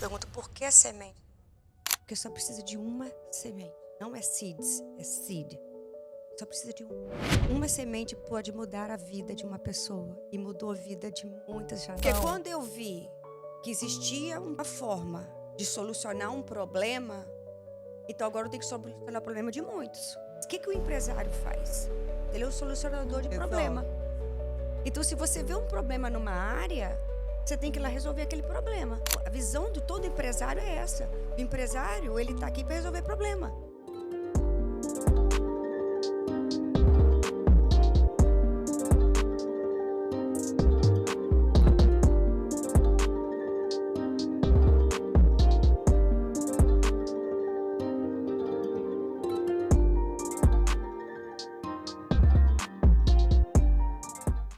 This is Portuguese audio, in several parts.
perguntam por que a semente? Porque só precisa de uma semente. Não é seeds, é seed. Só precisa de uma. Uma semente pode mudar a vida de uma pessoa. E mudou a vida de muitas já. Porque quando eu vi que existia uma forma de solucionar um problema, então agora eu tenho que solucionar o problema de muitos. O que o empresário faz? Ele é o solucionador de problema. Então, se você vê um problema numa área, você tem que ir lá resolver aquele problema. A visão de todo empresário é essa. O empresário, ele está aqui para resolver problema.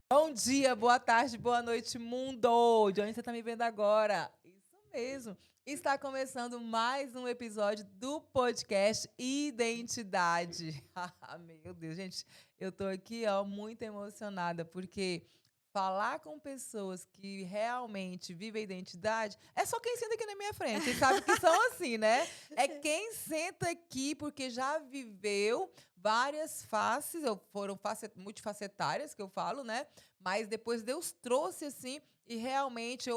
Bom dia, boa tarde, boa noite, mundo! De onde você está me vendo agora? Isso mesmo. Está começando mais um episódio do podcast Identidade. Meu Deus, gente, eu tô aqui, muito emocionada, porque falar com pessoas que realmente vivem a identidade é só quem senta aqui na minha frente. Vocês sabem que são assim, né? É quem senta aqui porque já viveu várias faces, foram multifacetárias que eu falo, né? Mas depois Deus trouxe assim e realmente,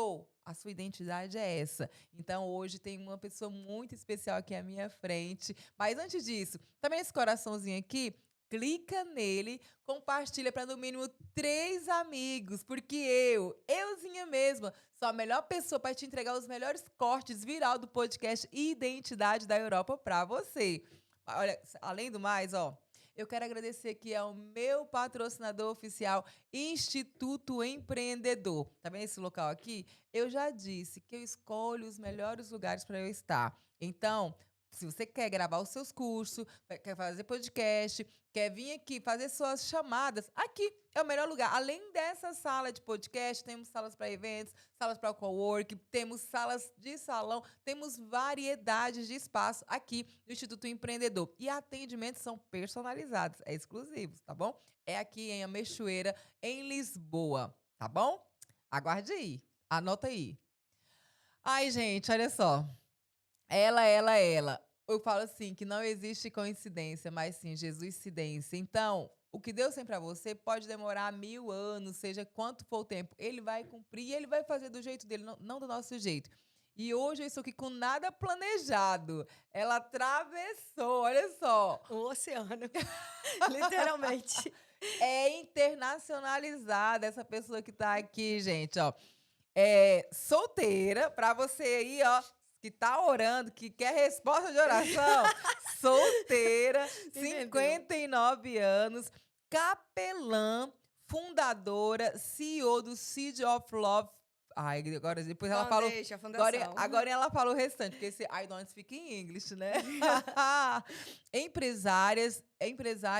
a sua identidade é essa. Então hoje tem uma pessoa muito especial aqui à minha frente. Mas antes disso, também esse coraçãozinho aqui, clica nele, compartilha para no mínimo 3 amigos, porque euzinha mesma, sou a melhor pessoa para te entregar os melhores cortes viral do podcast Identidade da Europa para você. Olha, além do mais, eu quero agradecer aqui ao meu patrocinador oficial, Instituto Empreendedor. Tá vendo esse local aqui? Eu já disse que eu escolho os melhores lugares para eu estar. Então, se você quer gravar os seus cursos, quer fazer podcast, quer vir aqui fazer suas chamadas, aqui é o melhor lugar. Além dessa sala de podcast, temos salas para eventos, salas para cowork, temos salas de salão, temos variedades de espaço aqui no Instituto Empreendedor. E atendimentos são personalizados, é exclusivos, tá bom? É aqui em Ameixoeira, em Lisboa, tá bom? Aguarde aí, anota aí. Ai, gente, olha só. Ela. Eu falo assim, que não existe coincidência, mas sim Jesuscidência. Então, o que Deus tem pra você pode demorar 1000 anos, seja quanto for o tempo. Ele vai cumprir e ele vai fazer do jeito dele, não do nosso jeito. E hoje eu estou aqui com nada planejado. Ela atravessou, olha só. O oceano, literalmente. É internacionalizada essa pessoa que tá aqui, gente, ó. É solteira, pra você aí, que tá orando, que quer resposta de oração. Solteira, Entendeu? 59 anos, capelã, fundadora, CEO do Seed of Love. Ai, agora depois ela falou. Foundation, a fundação. Agora ela falou o restante, porque esse I don't speak English, né? Empresária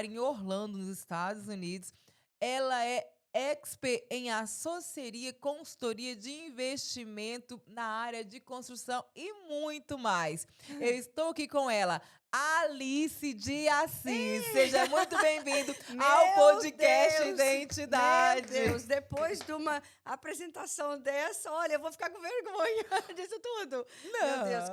em Orlando, nos Estados Unidos. Ela é expert em assessoria, consultoria de investimento na área de construção e muito mais. Eu estou aqui com ela, Alice de Assis. Seja muito bem-vindo ao podcast Deus, Identidade. Meu Deus, depois de uma apresentação dessa, olha, eu vou ficar com vergonha disso tudo. Meu Deus,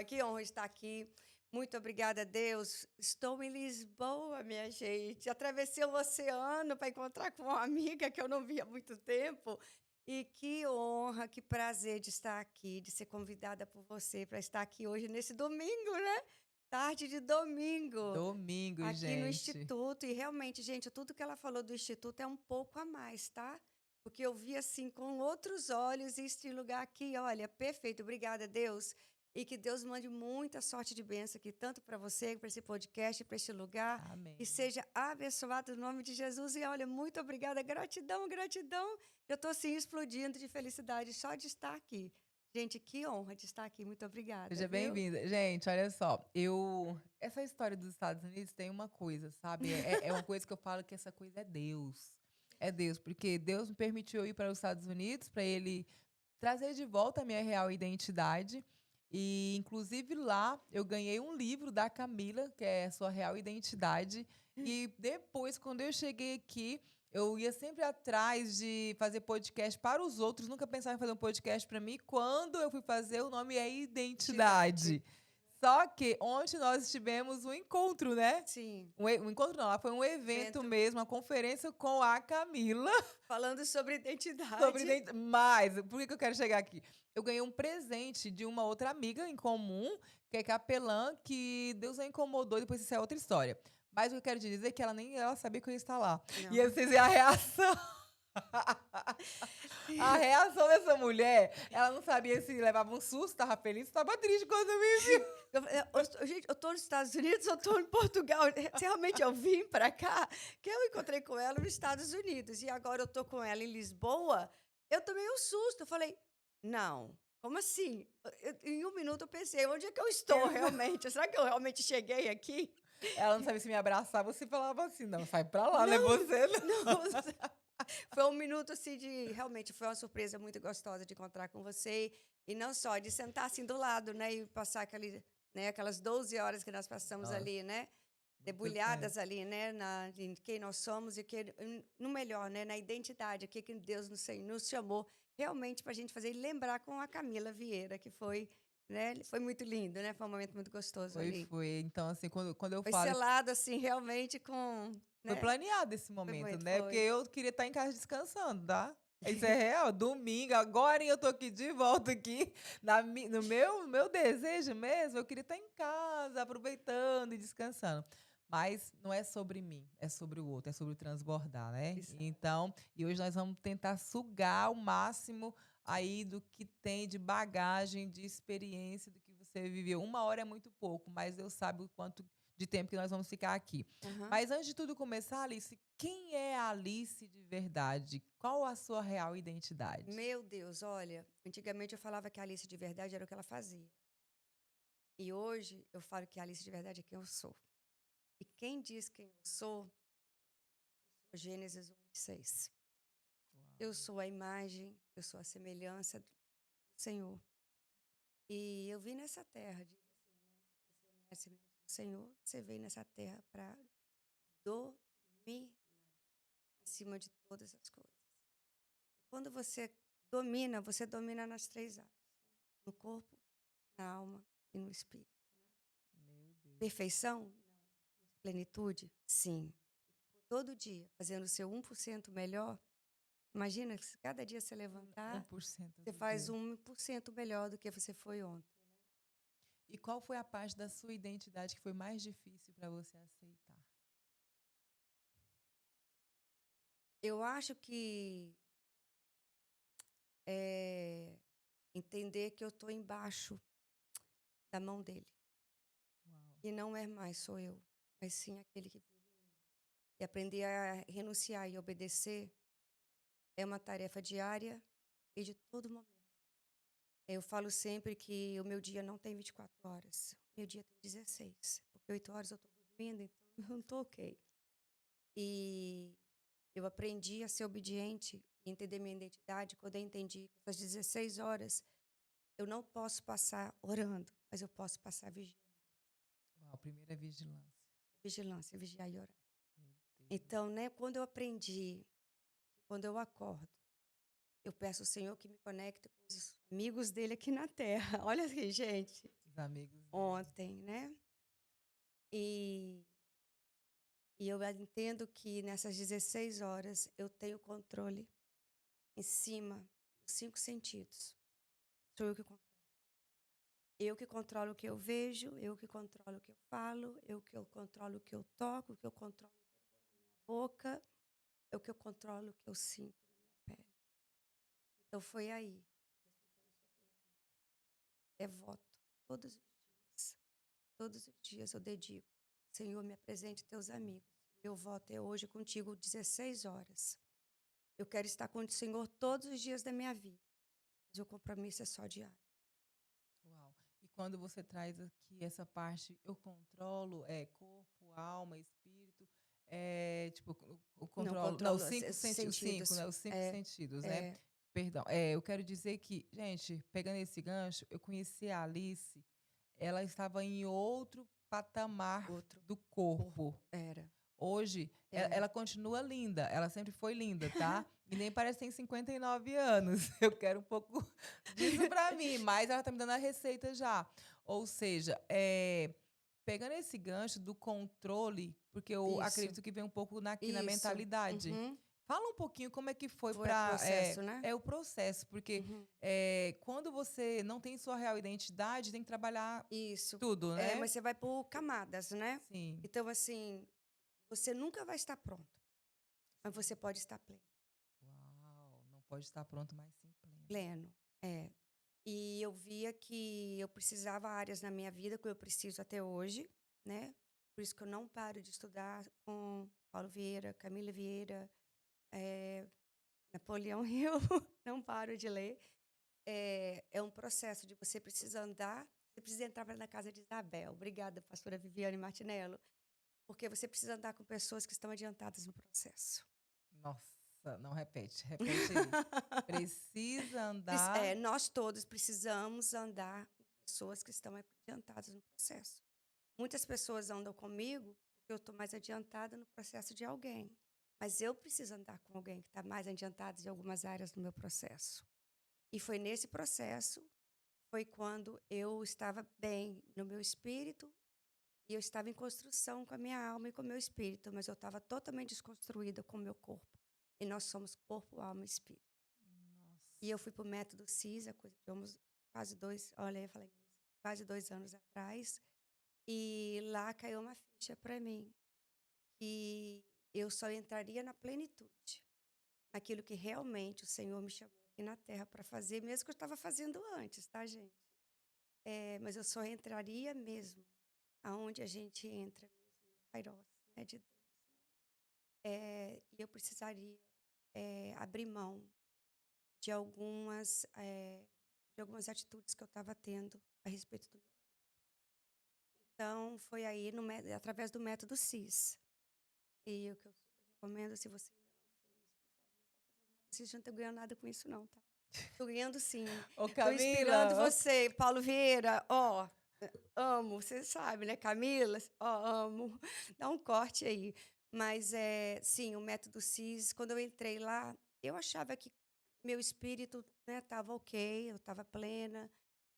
que honra estar aqui. Muito obrigada, Deus. Estou em Lisboa, minha gente. Atravessei o oceano para encontrar com uma amiga que eu não via há muito tempo. E que honra, que prazer de estar aqui, de ser convidada por você para estar aqui hoje, nesse domingo, né? Tarde de domingo. Domingo, Aqui gente. no Instituto. E realmente, gente, tudo que ela falou do Instituto é um pouco a mais, tá? Porque eu vi assim com outros olhos este lugar aqui, olha, perfeito. Obrigada, Deus. E que Deus mande muita sorte de bênção aqui, tanto para você, para esse podcast, para este lugar. Amém. Que seja abençoado no nome de Jesus. E olha, muito obrigada, gratidão, gratidão. Eu estou assim explodindo de felicidade só de estar aqui. Gente, que honra de estar aqui. Muito obrigada. Seja viu? bem-vinda. Gente, olha só, essa história dos Estados Unidos tem uma coisa, sabe? É uma coisa que eu falo que essa coisa é Deus. É Deus, porque Deus me permitiu eu ir para os Estados Unidos para ele trazer de volta a minha real identidade. E, inclusive, lá eu ganhei um livro da Camila, que é Sua Real Identidade. E depois, quando eu cheguei aqui, Eu ia sempre atrás de fazer podcast para os outros, nunca pensava em fazer um podcast para mim. Quando eu fui fazer, o nome é Identidade. Identidade. Só que ontem nós tivemos um encontro, né? Sim. Um encontro não, lá foi um evento Evento mesmo, uma conferência com a Camila falando sobre sobre identidade. identi Mas, por que que eu quero chegar aqui? Eu ganhei um presente de uma outra amiga em comum, que é capelã, que Deus a incomodou, depois isso é outra história. Mas o que eu quero te dizer é que ela nem ela sabia que eu ia estar lá. E Não. aí vocês veem a reação. A reação dessa mulher, ela não sabia se levava um susto, estava feliz, estava triste quando me viu. Gente, eu tô nos Estados Unidos, eu tô em Portugal. Realmente eu vim para cá, que eu encontrei com ela nos Estados Unidos. E agora eu tô com ela em Lisboa. Eu tomei um susto. Eu falei, não, como assim? Em um minuto eu pensei, onde é que eu estou realmente? Será que eu realmente cheguei aqui? Ela não sabia se me abraçava, você falava assim, não, sai pra lá, não é Não, você, não. não. Foi um minuto assim de. Realmente foi uma surpresa muito gostosa de encontrar com você. E não só, de sentar assim do lado, né? E passar aquelas 12 horas que nós passamos Nossa, ali, né? muito tempo. Debulhadas ali, né? Em quem nós somos e no melhor, né? Na identidade, aqui que Deus nos chamou realmente para a gente fazer e lembrar com a Camila Vieira, que foi, né? Foi muito lindo, né? Foi um momento muito gostoso Foi, ali. foi. Então, assim, quando eu Foi falo, selado, assim, realmente com, foi né? planeado esse Foi momento, muito, né? Porque foi. eu queria estar em casa descansando, tá? Isso é real, domingo, agora eu tô aqui de volta aqui, no meu desejo mesmo, eu queria estar em casa, aproveitando e descansando. Mas não é sobre mim, é sobre o outro, é sobre transbordar, né? Isso. Então, e hoje nós vamos tentar sugar o máximo aí do que tem de bagagem, de experiência, do que você viveu. 1 hora é muito pouco, mas Deus sabe o quanto de tempo que nós vamos ficar aqui. Aham. Mas antes de tudo começar, Alice, quem é a Alice de verdade? Qual a sua real identidade? Meu Deus, olha, antigamente eu falava que a Alice de verdade era o que ela fazia. E hoje eu falo que a Alice de verdade é quem eu sou. E quem diz quem eu sou, Gênesis 1:6. Eu Uau. sou a imagem, eu sou a semelhança do Senhor. E eu vim nessa terra, diz assim, né? Você não é a semelhança do Senhor, você veio nessa terra para dominar acima de todas as coisas. Quando você domina nas 3 áreas, no corpo, na alma e no espírito. Meu Deus. Perfeição? Não. Plenitude? Sim. Todo dia, fazendo o seu 1% melhor. Imagina, se cada dia você Um levantar, por cento você do faz dia. 1% melhor do que você foi ontem. E qual foi a parte da sua identidade que foi mais difícil para você aceitar? Eu acho que é entender que eu estou embaixo da mão dele. Uau. E não é mais sou eu, mas sim aquele que vive em mim. E aprender a renunciar e obedecer é uma tarefa diária e de todo momento. Eu falo sempre que o meu dia não tem 24 horas. Meu dia tem 16. Porque 8 horas eu estou dormindo, então eu não estou ok. E eu aprendi a ser obediente e entender minha identidade quando eu entendi que essas 16 horas eu não posso passar orando, mas eu posso passar vigiando. Uau, primeira vigilância. Vigilância, vigiar e orar. Meu Deus. Então, né, quando eu aprendi, quando eu acordo, eu peço ao Senhor que me conecte com os amigos dele aqui na terra. Olha aqui, gente. Os amigos dele. Ontem, né? E, e eu entendo que nessas 16 horas eu tenho controle em cima dos 5 sentidos. Sou eu que controlo. Eu que controlo o que eu vejo, eu que controlo o que eu falo, eu que eu controlo o que eu toco, o que eu controlo o que eu ponho na minha boca, eu que eu controlo o que eu sinto na minha pele. Então foi aí, respondendo a sua pergunta. É voto todos os dias. Todos os dias eu dedico. Senhor, me apresente teus amigos. Meu voto é hoje contigo 16 horas. Eu quero estar com o Senhor todos os dias da minha vida. Mas o compromisso é só diário. Uau. E quando você traz aqui essa parte, eu controlo, corpo, alma, espírito, tipo, o Não controlo, não, os controlo cinco esses sentidos, cinco, sentidos. né, os cinco É, sentidos, né? é Perdão, eu quero dizer que, gente, pegando esse gancho, eu conheci a Alice, ela estava em outro patamar outro do corpo. corpo. Era. hoje, É. ela continua linda. Ela sempre foi linda, tá? E nem parece que tem 59 anos. Eu quero um pouco disso pra mim, mas ela tá me dando a receita já. Ou seja, pegando esse gancho do controle, porque eu Isso, acredito que vem um pouco aqui na isso. mentalidade. Uhum. Fala um pouquinho como é que foi Foi o para processo, né? o processo, porque Uhum. quando você não tem sua real identidade, tem que trabalhar Isso. tudo, É, né? mas você vai por camadas, né? Sim. Então, assim, você nunca vai estar pronto, mas você pode estar pleno. Uau, não pode estar pronto, mas sim pleno. Pleno, é. E eu via que eu precisava áreas na minha vida que eu preciso até hoje, né? Por isso que eu não paro de estudar com Paulo Vieira, Camila Vieira, Napoleão Hill, não paro de ler. É um processo de você precisa andar, você precisa entrar na casa de Isabel. Obrigada, pastora Viviane Martinello, porque você precisa andar com pessoas que estão adiantadas no processo. Nossa, não repete, repete aí. Precisa andar. Nós todos precisamos andar com pessoas que estão adiantadas no processo. Muitas pessoas andam comigo porque eu estou mais adiantada no processo de alguém. Mas eu preciso andar com alguém que está mais adiantado em algumas áreas do meu processo. E foi nesse processo, foi quando eu estava bem no meu espírito e eu estava em construção com a minha alma e com o meu espírito, mas eu estava totalmente desconstruída com o meu corpo. E nós somos corpo, alma e espírito. E eu Nossa. fui para o método CISA, coisa de quase dois, olha, eu falei inglês, quase 2 anos atrás, e lá caiu uma ficha para mim, que eu só entraria na plenitude, naquilo que realmente o Senhor me chamou aqui na Terra para fazer, mesmo que eu estava fazendo antes, tá, gente? Mas eu só entraria mesmo aonde a gente entra mesmo, no Kairos, né, de Deus. E eu precisaria abrir mão de algumas atitudes que eu estava tendo a respeito do meu. Então, foi aí através do método CIS. E o que eu super recomendo, se você ainda não fez, por favor, vá fazer o método CIS. Eu não estou ganhando nada com isso, não, tá? Estou ganhando sim. Ô, Estou inspirando Camila! você, Paulo Vieira. Ó, amo, você sabe, né? Camila, ó, amo. Dá um corte aí. Mas, sim, o método CIS, quando eu entrei lá, eu achava que meu espírito, né, estava ok, eu estava plena.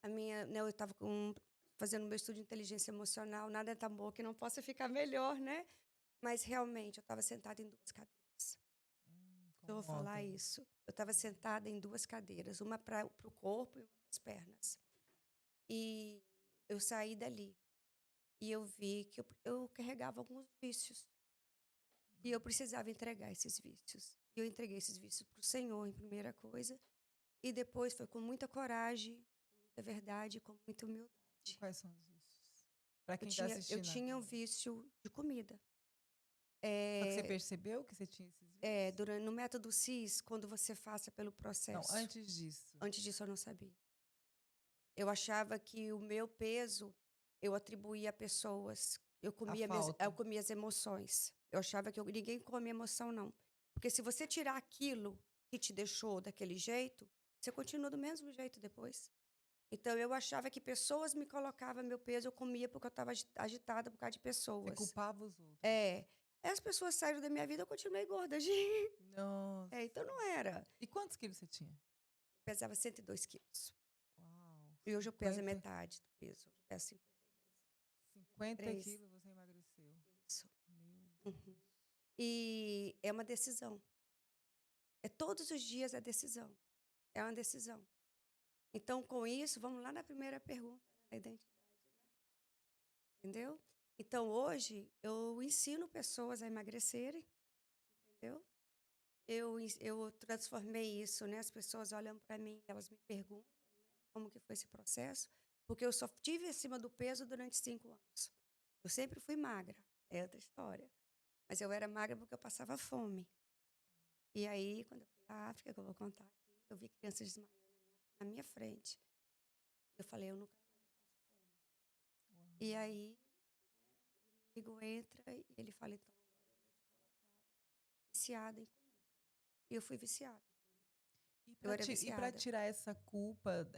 Né, eu estava fazendo meu estudo de inteligência emocional, nada é tão bom que não possa ficar melhor, né? Mas realmente eu estava sentada em 2 cadeiras. Eu vou Conta falar aí. isso. Eu estava sentada em 2 cadeiras, uma para o corpo e uma para as pernas. E eu saí dali e eu vi que eu carregava alguns vícios e eu precisava entregar esses vícios. E eu entreguei esses vícios para o Senhor, em primeira coisa, e depois foi com muita coragem, com muita verdade, com muita E humildade. quais são os vícios? Para Eu quem está tinha, eu assistindo tinha um agora. vício de comida. Só que você É, percebeu que você tinha esses vícios? no método CIS, quando você passa pelo Não, processo, antes disso. antes disso eu não sabia. Eu achava que o meu peso eu atribuía a pessoas. A Eu falta. comia as emoções. Eu achava que ninguém come emoção, não. Porque se você tirar aquilo que te deixou daquele jeito, você continua do mesmo jeito depois. Então eu achava que pessoas me colocavam meu peso, eu comia porque eu estava agitada por causa de Você pessoas. culpava os outros. É. Aí as pessoas saíram da minha vida, eu continuei gorda. Então Nossa. não era. E quantos quilos você tinha? Eu pesava 102 quilos. Uau, E hoje eu peso a 50, metade do peso. Hoje eu peso 50 53. quilos você emagreceu. Isso. Meu Uhum. Deus. E é uma decisão. Todos os dias é decisão. É uma decisão. Então, com isso, vamos lá na primeira pergunta, né, da identidade, né? Entendeu? Então, hoje, eu ensino pessoas a emagrecerem, entendeu? Eu transformei isso, né? As pessoas olham para mim, elas me perguntam, né, como que foi esse processo, porque eu só tive acima do peso durante 5 anos. Eu sempre fui magra, é outra história. Mas eu era magra porque eu passava fome. E aí, quando eu fui à África, que eu vou contar aqui, eu vi crianças desmaiando na minha frente. Eu falei, eu nunca mais eu passo fome. Uau. E aí, o inimigo entra e ele fala, então agora eu vou te colocar viciada em comer. E eu fui viciada. Eu era E para viciada. tirar essa culpa,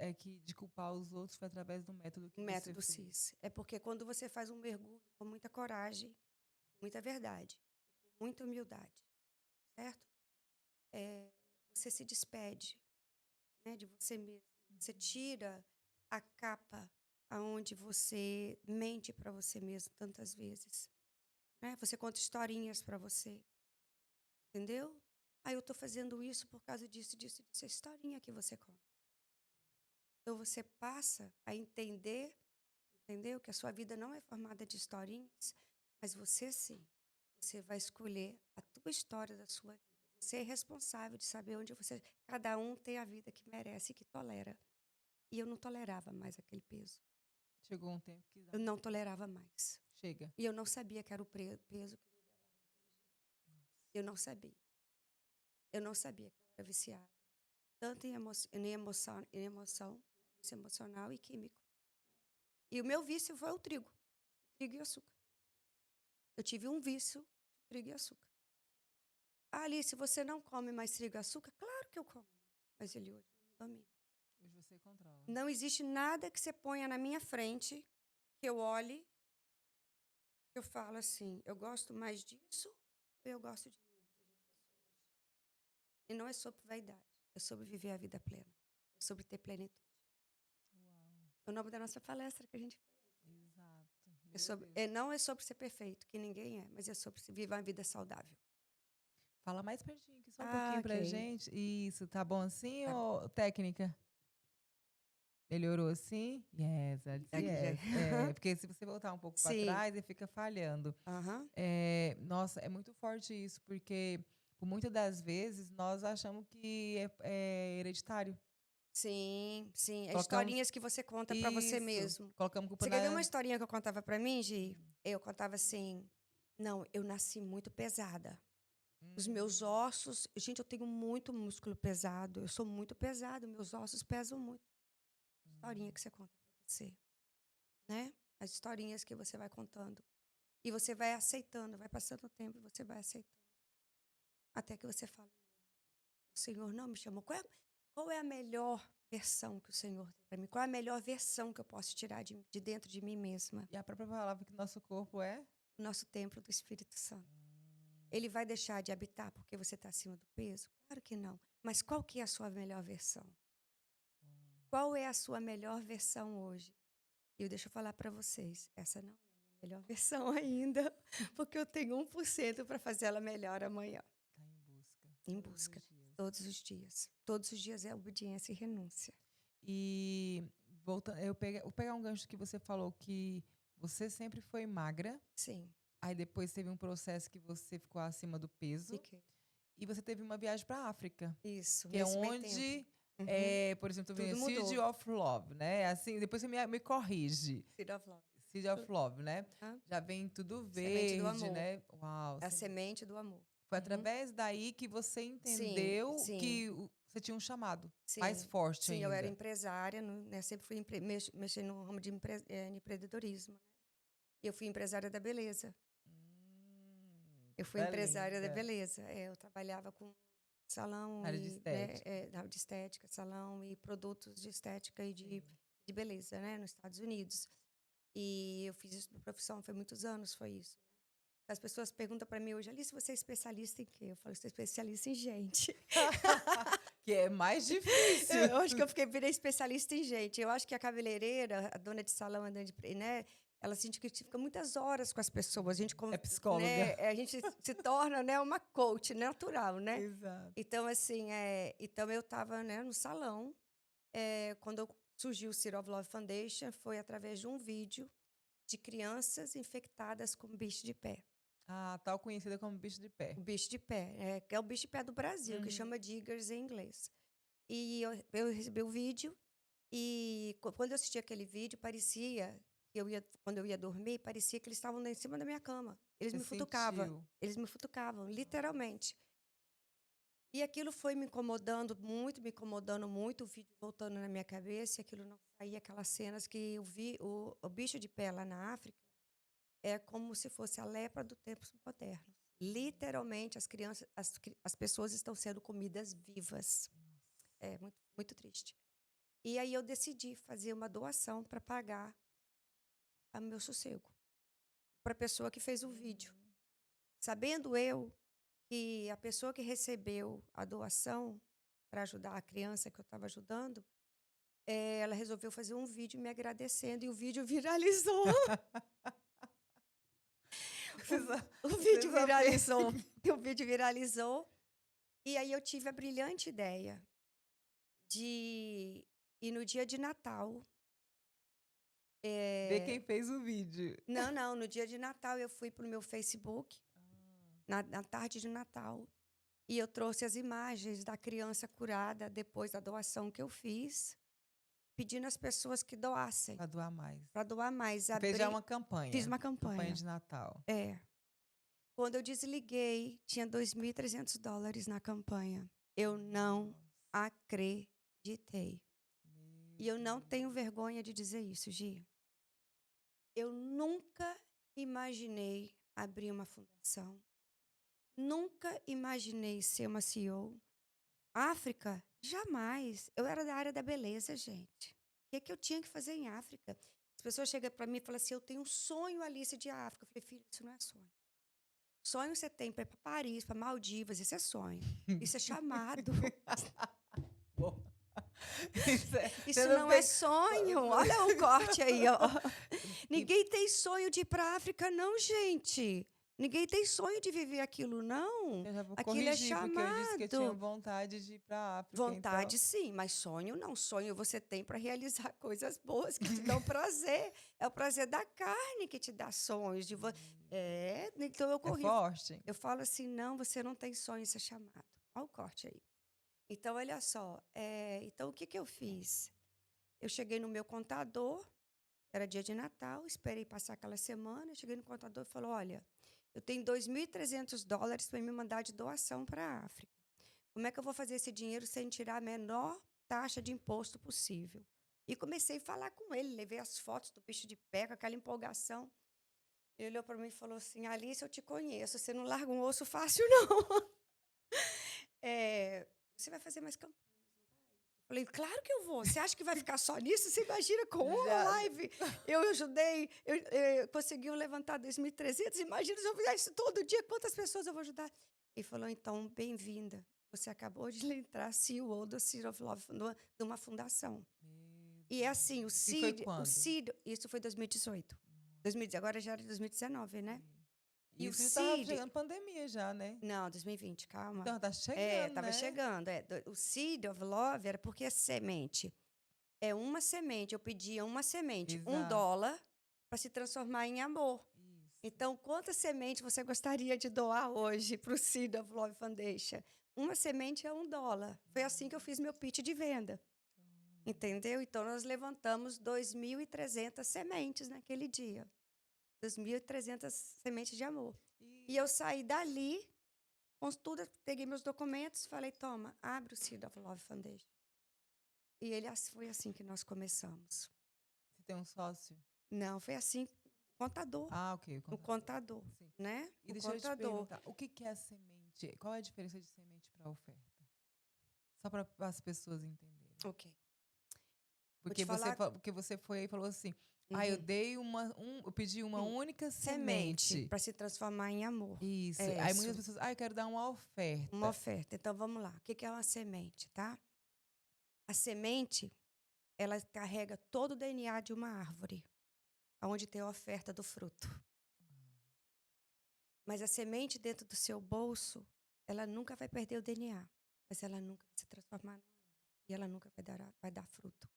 de culpar os outros, foi através do método O que você método fez. CIS. É porque quando você faz um mergulho com muita coragem, muita verdade, muita humildade, certo? É, você se despede, né, de você mesmo. Você tira a capa aonde você mente para você mesmo tantas vezes, né? Você conta historinhas para você, entendeu? Ah, eu tô fazendo isso por causa disso, disso, disso. É historinha que você conta. Então você passa a entender, entendeu? Que a sua vida não é formada de historinhas, mas você sim. Você vai escolher a tua história da sua vida. Você é responsável de saber onde você. Cada um tem a vida que merece e que tolera. E eu não tolerava mais aquele peso. Chegou um tempo que Eu não. não tolerava mais. Chega. E eu não sabia que era o peso que me levava daquele jeito. Eu não sabia. Eu não sabia que eu era viciada. Tanto em emoção, vício emocional e químico. E o meu vício foi o trigo e açúcar. Eu tive um vício de trigo e açúcar. Ah, Alice, você não come mais trigo e açúcar? Claro que eu como. Mas ele hoje não me domina. Hoje você controla. Não existe nada que você ponha na minha frente, que eu olhe, que eu falo assim, eu gosto mais disso ou eu gosto de mim, do jeito que eu sou hoje. E não é sobre vaidade, é sobre viver a vida plena. É sobre ter plenitude. Uau. É o nome da nossa palestra que a gente fez. Exato. Meu Deus. Não é sobre ser perfeito, que ninguém é, mas é sobre viver uma vida saudável. Fala mais pertinho aqui, só um Ah, pouquinho pra ok. gente. Isso, tá bom assim Tá. ou técnica? Melhorou assim? Yes, ela disse yes. É, porque se você voltar um pouco para Sim. trás, ele fica falhando. Aham. Nossa, é muito forte isso, porque por muitas das vezes nós achamos que é hereditário. Sim, sim. É Colocamos historinhas que você conta pra você isso, mesmo. colocamos culpa Você quer ver uma na. historinha que eu contava pra mim, Gi? Eu contava assim: não, eu nasci muito pesada. Os meus Hum, ossos. Gente, eu tenho muito músculo pesado. Eu sou muito pesado. Meus ossos pesam muito. Historinha hum, que você conta pra você, né? As historinhas que você vai contando. E você vai aceitando, vai passando o tempo e você vai aceitando. Até que você fala: o Senhor não me chamou. Qual é a melhor versão que o Senhor tem para mim? Qual é a melhor versão que eu posso tirar de dentro de mim mesma? E a própria palavra que nosso corpo é. O nosso templo do Espírito Santo. Hum, Ele vai deixar de habitar porque você está acima do peso? Claro que não. Mas qual que é a sua melhor versão? uau. Qual é a sua melhor versão hoje? E deixa eu falar para vocês, essa não é a minha melhor versão ainda, porque eu tenho 1% para fazer ela melhor amanhã. Tá em busca Em todos busca, os dias. todos os dias. Todos os dias é obediência e renúncia. E voltando, vou pegar um gancho que você falou que você sempre foi magra, Sim, aí depois teve um processo que você ficou acima do peso fiquei. e você teve uma viagem para a África, Isso, que é nesse meio tempo. onde, Uhum. por exemplo, tô vendo Tudo Seed mudou. of Love, né? Assim, depois você me corrige. Seed of love. Seed of Love, né? Aham. Já vem tudo Semente do verde, amor. né? Uau, É a semente do amor. foi Uhum. através daí que você Sim, entendeu sim, que você tinha um chamado mais sim. forte Sim, eu era ainda. empresária, né? Sempre fui mexer no ramo de empreendedorismo. Né? E eu fui empresária da beleza. Eu fui Coisa empresária da linda. beleza. Eu trabalhava com salão Área de e, né, estética. de estética, salão e produtos de estética e Sim. de beleza, né? Nos Estados Unidos. E eu fiz isso por profissão, foi muitos anos, foi isso. As pessoas perguntam para mim hoje, Alice, você é especialista em quê? Eu falo, sou especialista em gente. Que é mais difícil. Eu acho que virei especialista em gente. Eu acho que a cabeleireira, a dona de salão, a dona né, ela sente que fica muitas horas com as pessoas. A gente, É né, psicóloga. a gente se torna, né, uma coach natural, né? Exato. Então, assim, então eu estava, né, no salão. Quando surgiu o City of Love Foundation, foi através de um vídeo de crianças infectadas com bicho de pé. Ah, tal conhecida como bicho de pé. O bicho de pé, que é o bicho de pé do Brasil, que Uhum. chama diggers em inglês. E eu recebi o vídeo e quando eu assisti aquele vídeo, parecia que quando eu ia dormir, parecia que eles estavam em cima da minha cama. Você sentiu. Eles me futucavam, literalmente. E aquilo foi me incomodando muito, o vídeo voltando na minha cabeça, e aquilo não saía, aquelas cenas que eu vi, o bicho de pé lá na África, é como se fosse a lepra do tempos modernos. Literalmente, as pessoas estão sendo comidas vivas. É muito, muito triste. E aí eu decidi fazer uma doação para pagar o meu sossego. Para a pessoa que fez o vídeo. Uhum. Sabendo eu que a pessoa que recebeu a doação para ajudar a criança que eu estava ajudando, ela resolveu fazer um vídeo me agradecendo e o vídeo viralizou. O vi Precisa o vídeo precisa ver. viralizou, o vídeo viralizou, e aí eu tive a brilhante ideia de ir no dia de Natal, Ver quem eh fez o vídeo. não, não, no dia de Natal eu fui para o meu Facebook, Ah, na tarde de Natal, e eu trouxe as imagens da criança curada depois da doação que eu fiz, pedindo às pessoas que doassem, pra doar mais. para doar mais. Você fez já Abri uma Fiz campanha, uma campanha campanha. de Natal. É. Quando eu desliguei, tinha $2.300 na campanha. Eu não Nossa, acreditei. E meu eu não tenho Deus. vergonha de dizer isso, Gi. Eu nunca imaginei abrir uma fundação, nunca imaginei ser uma CEO. África, jamais. Eu era da área da beleza, gente. O que eu tinha que fazer em África? As pessoas chegam para mim e falam assim: eu tenho um sonho, Alice, de África. Eu falei: filho, isso não é sonho. Sonho você tem para ir para Paris, para Maldivas, isso é sonho. Isso é chamado. Boa. Isso você Isso não não é tem. sonho. Olha o corte aí, ó. E Ninguém tem sonho de ir para a África, não, gente. Ninguém tem sonho de viver aquilo, não. eu já vou Aquilo é corrigir, porque eu disse que eu tinha chamado. vontade de ir pra África, então. Vontade, sim, mas sonho não. Sonho você tem para realizar coisas boas que te dão prazer. É o prazer da carne que te dá sonhos. Então eu É corri. forte? Eu falo assim: não, você não tem sonho, isso é chamado. Olha o corte aí. Então, olha só. Então, o que que eu fiz? Eu cheguei no meu contador, era dia de Natal, esperei passar aquela semana. Cheguei no contador e falou: olha, eu tenho $2.300 para me mandar de doação para a África. Como é que eu vou fazer esse dinheiro sem tirar a menor taxa de imposto possível? E comecei a falar com ele, levei as fotos do bicho de pé, com aquela empolgação. Ele olhou para mim e falou assim: Alice, eu te conheço, você não larga um osso fácil, não. Você vai fazer mais campanhas, não vai? Eu falei: claro que eu vou. Você acha que vai ficar só nisso? Você imagina com uma Já. live. Eu ajudei, conseguiu levantar 2.300. Imagina se eu fizer isso todo dia, quantas pessoas eu vou ajudar? Ele falou: então, bem-vinda. Você acabou de entrar CEO do Seed of Love, de uma fundação. Meu E é assim, o Deus. E foi Seed, quando? isso foi 2018. Nossa, 2010, agora já era 2019, né? sim. E o Isso já tava Seed, chegando pandemia já, né? não, 2020, calma. Então tá chegando, Estava né? chegando. O Seed of Love era porque é semente. É uma semente. Eu pedia uma semente, Exato. $1, para se transformar em amor. Isso. Então, quantas sementes você gostaria de doar hoje para o Seed of Love Foundation? Uma semente é $1. Foi assim que eu fiz meu pitch de venda. Olha. Entendeu? Então, nós levantamos 2.300 sementes naquele dia. 2.300 sementes de amor. E E eu saí dali, com tudo, peguei meus documentos, falei: toma, abre o Seed of Love Foundation. E foi assim que nós começamos. você tem um sócio? Não, foi assim, contador, Ah, ok, o o contador. contador, Sim. né? E O deixa eu te contador. perguntar, o que que é a semente? Qual é a diferença de semente para oferta? Só para as pessoas entenderem. Ok. Vou te Porque você foi e falou assim: "Ah, uhum, eu pedi uma única semente semente". para se transformar em amor. Isso. É Aí isso, muitas pessoas: "Ah, eu quero dar uma uma oferta". oferta. Então vamos lá. O que que é uma semente, tá? A semente, ela carrega todo o DNA de uma árvore, onde tem a oferta do fruto. Mas a semente dentro do seu bolso, ela nunca vai perder o DNA, mas ela nunca vai se transformar numa árvore e ela nunca vai dar fruto.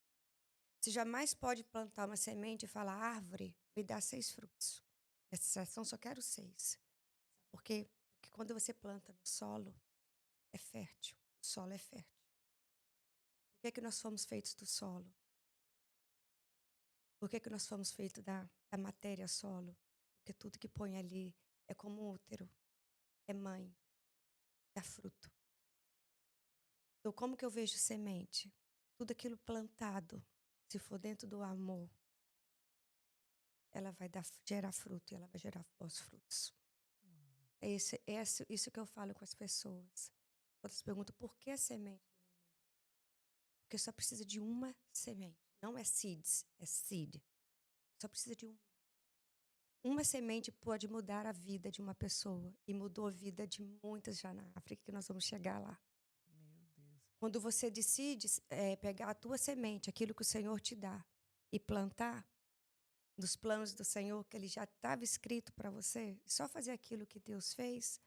Você jamais pode plantar uma semente e falar: árvore, me dá 6 frutos. Essa estação só quero 6. Por quê? Porque quando você planta no solo, é fértil. O solo é fértil. Por que que nós fomos feitos do solo? Por que que nós fomos feitos da matéria solo? Porque tudo que põe ali é como útero, é mãe, dá fruto. Então, como que eu vejo semente? Tudo aquilo plantado, se for dentro do amor, ela vai gerar fruto e ela vai gerar bons frutos. Isso que eu falo com as pessoas. Quando elas perguntam por que a semente do amor? Porque só precisa de uma semente. Não é seeds, é seed. Só precisa de uma. Uma semente pode mudar a vida de uma pessoa. E mudou a vida de muitas já na África, que nós vamos chegar lá. Meu Deus. Quando você decide pegar a tua semente, aquilo que o Senhor te dá, e plantar nos planos do Senhor, que ele já estava escrito para você, só fazer aquilo que Deus fez,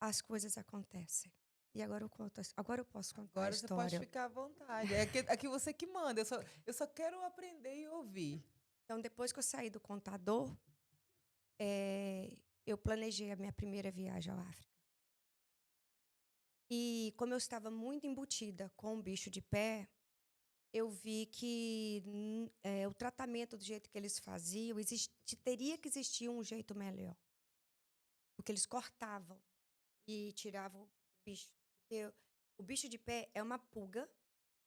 as coisas acontecem. E agora agora eu posso contar a Agora você pode história. ficar à vontade. Aqui você que manda. Eu só quero aprender e ouvir. Então, depois que eu saí do contador, eu planejei a minha primeira viagem à África. E como eu estava muito embutida com o bicho de pé, eu vi que o tratamento do jeito que eles faziam, teria que existir um jeito melhor. Porque eles cortavam e tiravam o bicho. Porque o bicho de pé é uma pulga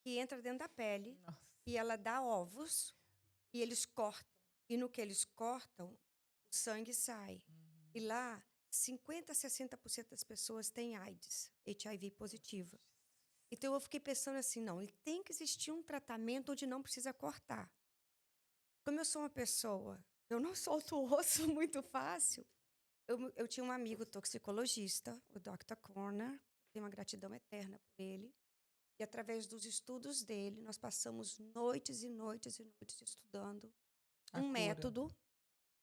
que entra dentro da pele Nossa. e ela dá ovos e eles cortam. E no que eles cortam, o sangue sai. E lá, 50% a 60% das pessoas têm AIDS, HIV positiva. Então eu fiquei pensando assim, não, ele tem que existir um tratamento onde não precisa cortar. Como eu sou uma pessoa, eu não solto o osso muito fácil, eu tinha um amigo toxicologista, o Dr. Corner, tenho uma gratidão eterna por ele, e através dos estudos dele, nós passamos noites e noites e noites estudando A cura.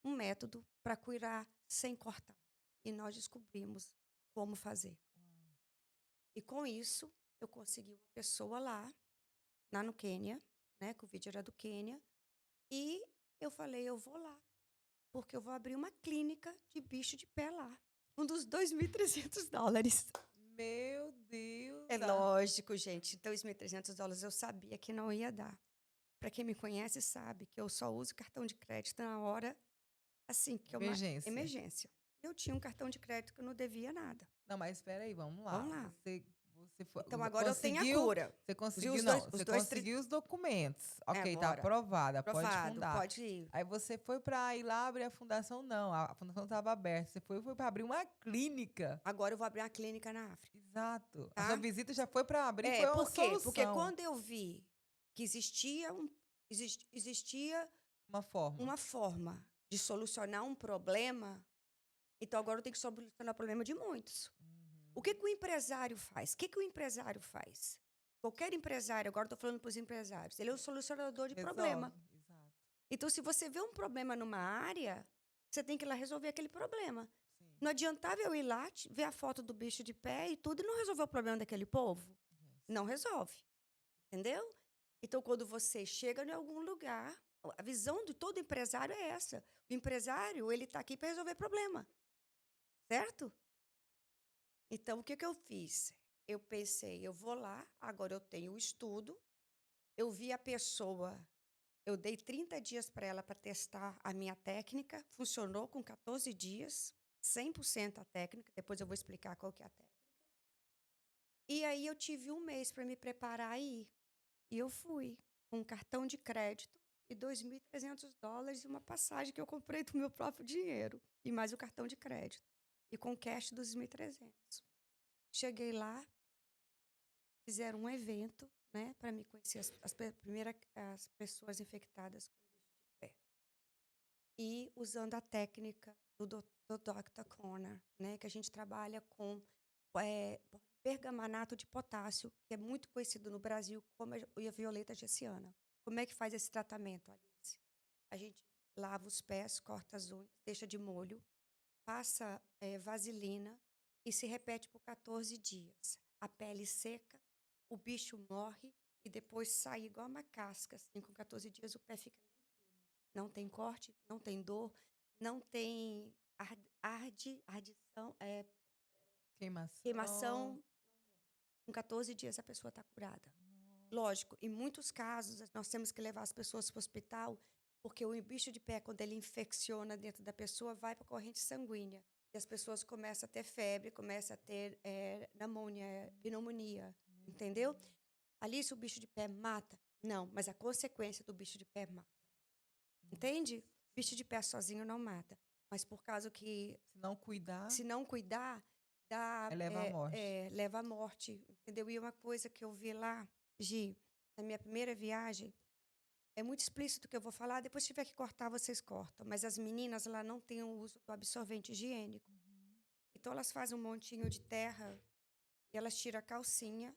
um método para curar sem cortar. E nós descobrimos como fazer. E com isso, eu consegui uma pessoa lá no Quênia, né, que o vídeo era do Quênia, e eu falei, eu vou lá, porque eu vou abrir uma clínica de bicho de pé lá. Um dos $2.300. Meu Deus. É lógico, gente, $2.300 eu sabia que não ia dar. Para quem me conhece sabe que eu só uso cartão de crédito na hora, assim, que é uma Emergência. emergência. Eu tinha um cartão de crédito que eu não devia nada. Não, mas espera aí, vamos lá. Vamos lá. Você Então agora eu tenho a cura. Você conseguiu, Os não. dois- os Você dois conseguiu os documentos. Ok, tá bora. aprovada, pode Aprovado, fundar. pode ir. Aí você foi para ir lá abrir a fundação? Não, a fundação estava aberta. Você foi para abrir uma clínica. Agora eu vou abrir uma clínica na África. Exato. A Tá? sua visita já foi para abrir, foi uma Por quê? solução. Porque quando eu vi que existia Uma forma. uma forma de solucionar um problema, então agora eu tenho que solucionar o problema de muitos. O que o empresário faz? O que o empresário faz? Qualquer empresário, agora estou falando para os empresários, ele é um solucionador de problema. Exato. Então, se você vê um problema numa área, você tem que ir lá resolver aquele problema. Sim. Não adiantava eu ir lá, ver a foto do bicho de pé e tudo e não resolver o problema daquele povo. Yes. Não resolve. Entendeu? Então, quando você chega em algum lugar, a visão de todo empresário é essa. O empresário, ele está aqui para resolver problema. Certo? Então, o que eu fiz? Eu pensei, eu vou lá, agora eu tenho o estudo, eu vi a pessoa, eu dei 30 dias para ela para testar a minha técnica, funcionou com 14 dias, 100% a técnica, depois eu vou explicar qual que é a técnica. E aí eu tive um mês para me preparar e ir. E eu fui com um cartão de crédito e $2.300 e uma passagem que eu comprei do meu próprio dinheiro, e mais o cartão de crédito. E com cash $2.300. Cheguei lá, fizeram um evento, né, para me conhecer as pessoas infectadas com bicho de pé. E usando a técnica do Dr. Corner, né, que a gente trabalha com pergamanato de potássio, que é muito conhecido no Brasil como a violeta gessiana. Como é que faz esse tratamento, Alice? A gente lava os pés, corta as unhas, deixa de molho, passa vaselina e se repete por 14 dias. A pele seca, o bicho morre e depois sai igual uma casca. Assim, com 14 dias o pé fica limpinho. Não tem corte, não tem dor, não tem ardição, queimação. Com 14 dias a pessoa está curada. Lógico, em muitos casos nós temos que levar as pessoas para o hospital porque o bicho de pé, quando ele infecciona dentro da pessoa, vai para a corrente sanguínea. E as pessoas começam a ter febre, começam a ter pneumonia, entendeu? Alice, o bicho de pé mata? Não, mas a consequência do bicho de pé mata. Entende? Bicho de pé sozinho não mata. Mas por causa que... Se não cuidar, leva à morte. Leva à morte, entendeu? E uma coisa que eu vi lá, Gi, na minha primeira viagem, É muito explícito o que eu vou falar, depois se tiver que cortar, vocês cortam. Mas as meninas lá não têm o uso do absorvente higiênico. Uhum. Então elas fazem um montinho de terra e elas tiram a calcinha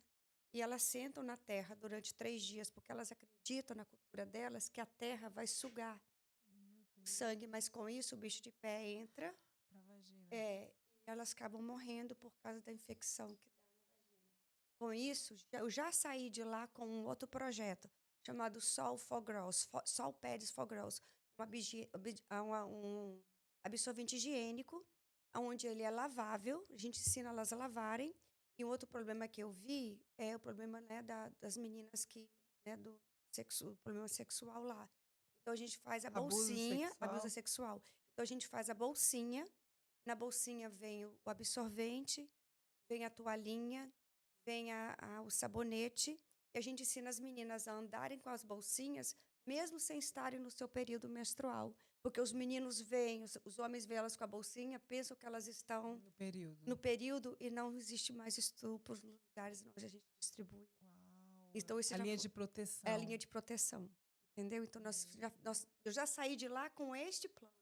e elas sentam na terra durante 3 dias, porque elas acreditam na cultura delas que a terra vai sugar Meu o Deus. sangue, mas com isso o bicho de pé entra, Pra vagina. e elas acabam morrendo por causa da infecção que dá na vagina. Com isso, eu já saí de lá com um outro projeto chamado Sol for Girls, Sol Pads for Girls, um absorvente higiênico, onde ele é lavável, a gente ensina elas a lavarem. E um outro problema que eu vi é o problema, né, das meninas que, né, problema sexual lá. Então a gente faz a Abuso bolsinha, abuso sexual. sexual. Então a gente faz a bolsinha, na bolsinha vem o absorvente, vem a toalhinha, vem o sabonete, e a gente ensina as meninas a andarem com as bolsinhas, mesmo sem estarem no seu período menstrual. Porque os meninos veem, os homens veem elas com a bolsinha, pensam que elas estão No período. no período e não existe mais estupros nos lugares onde a gente distribui. Uau. Então, isso A já linha foi, de é a proteção. linha de proteção. Entendeu? Então, eu já saí de lá com este plano.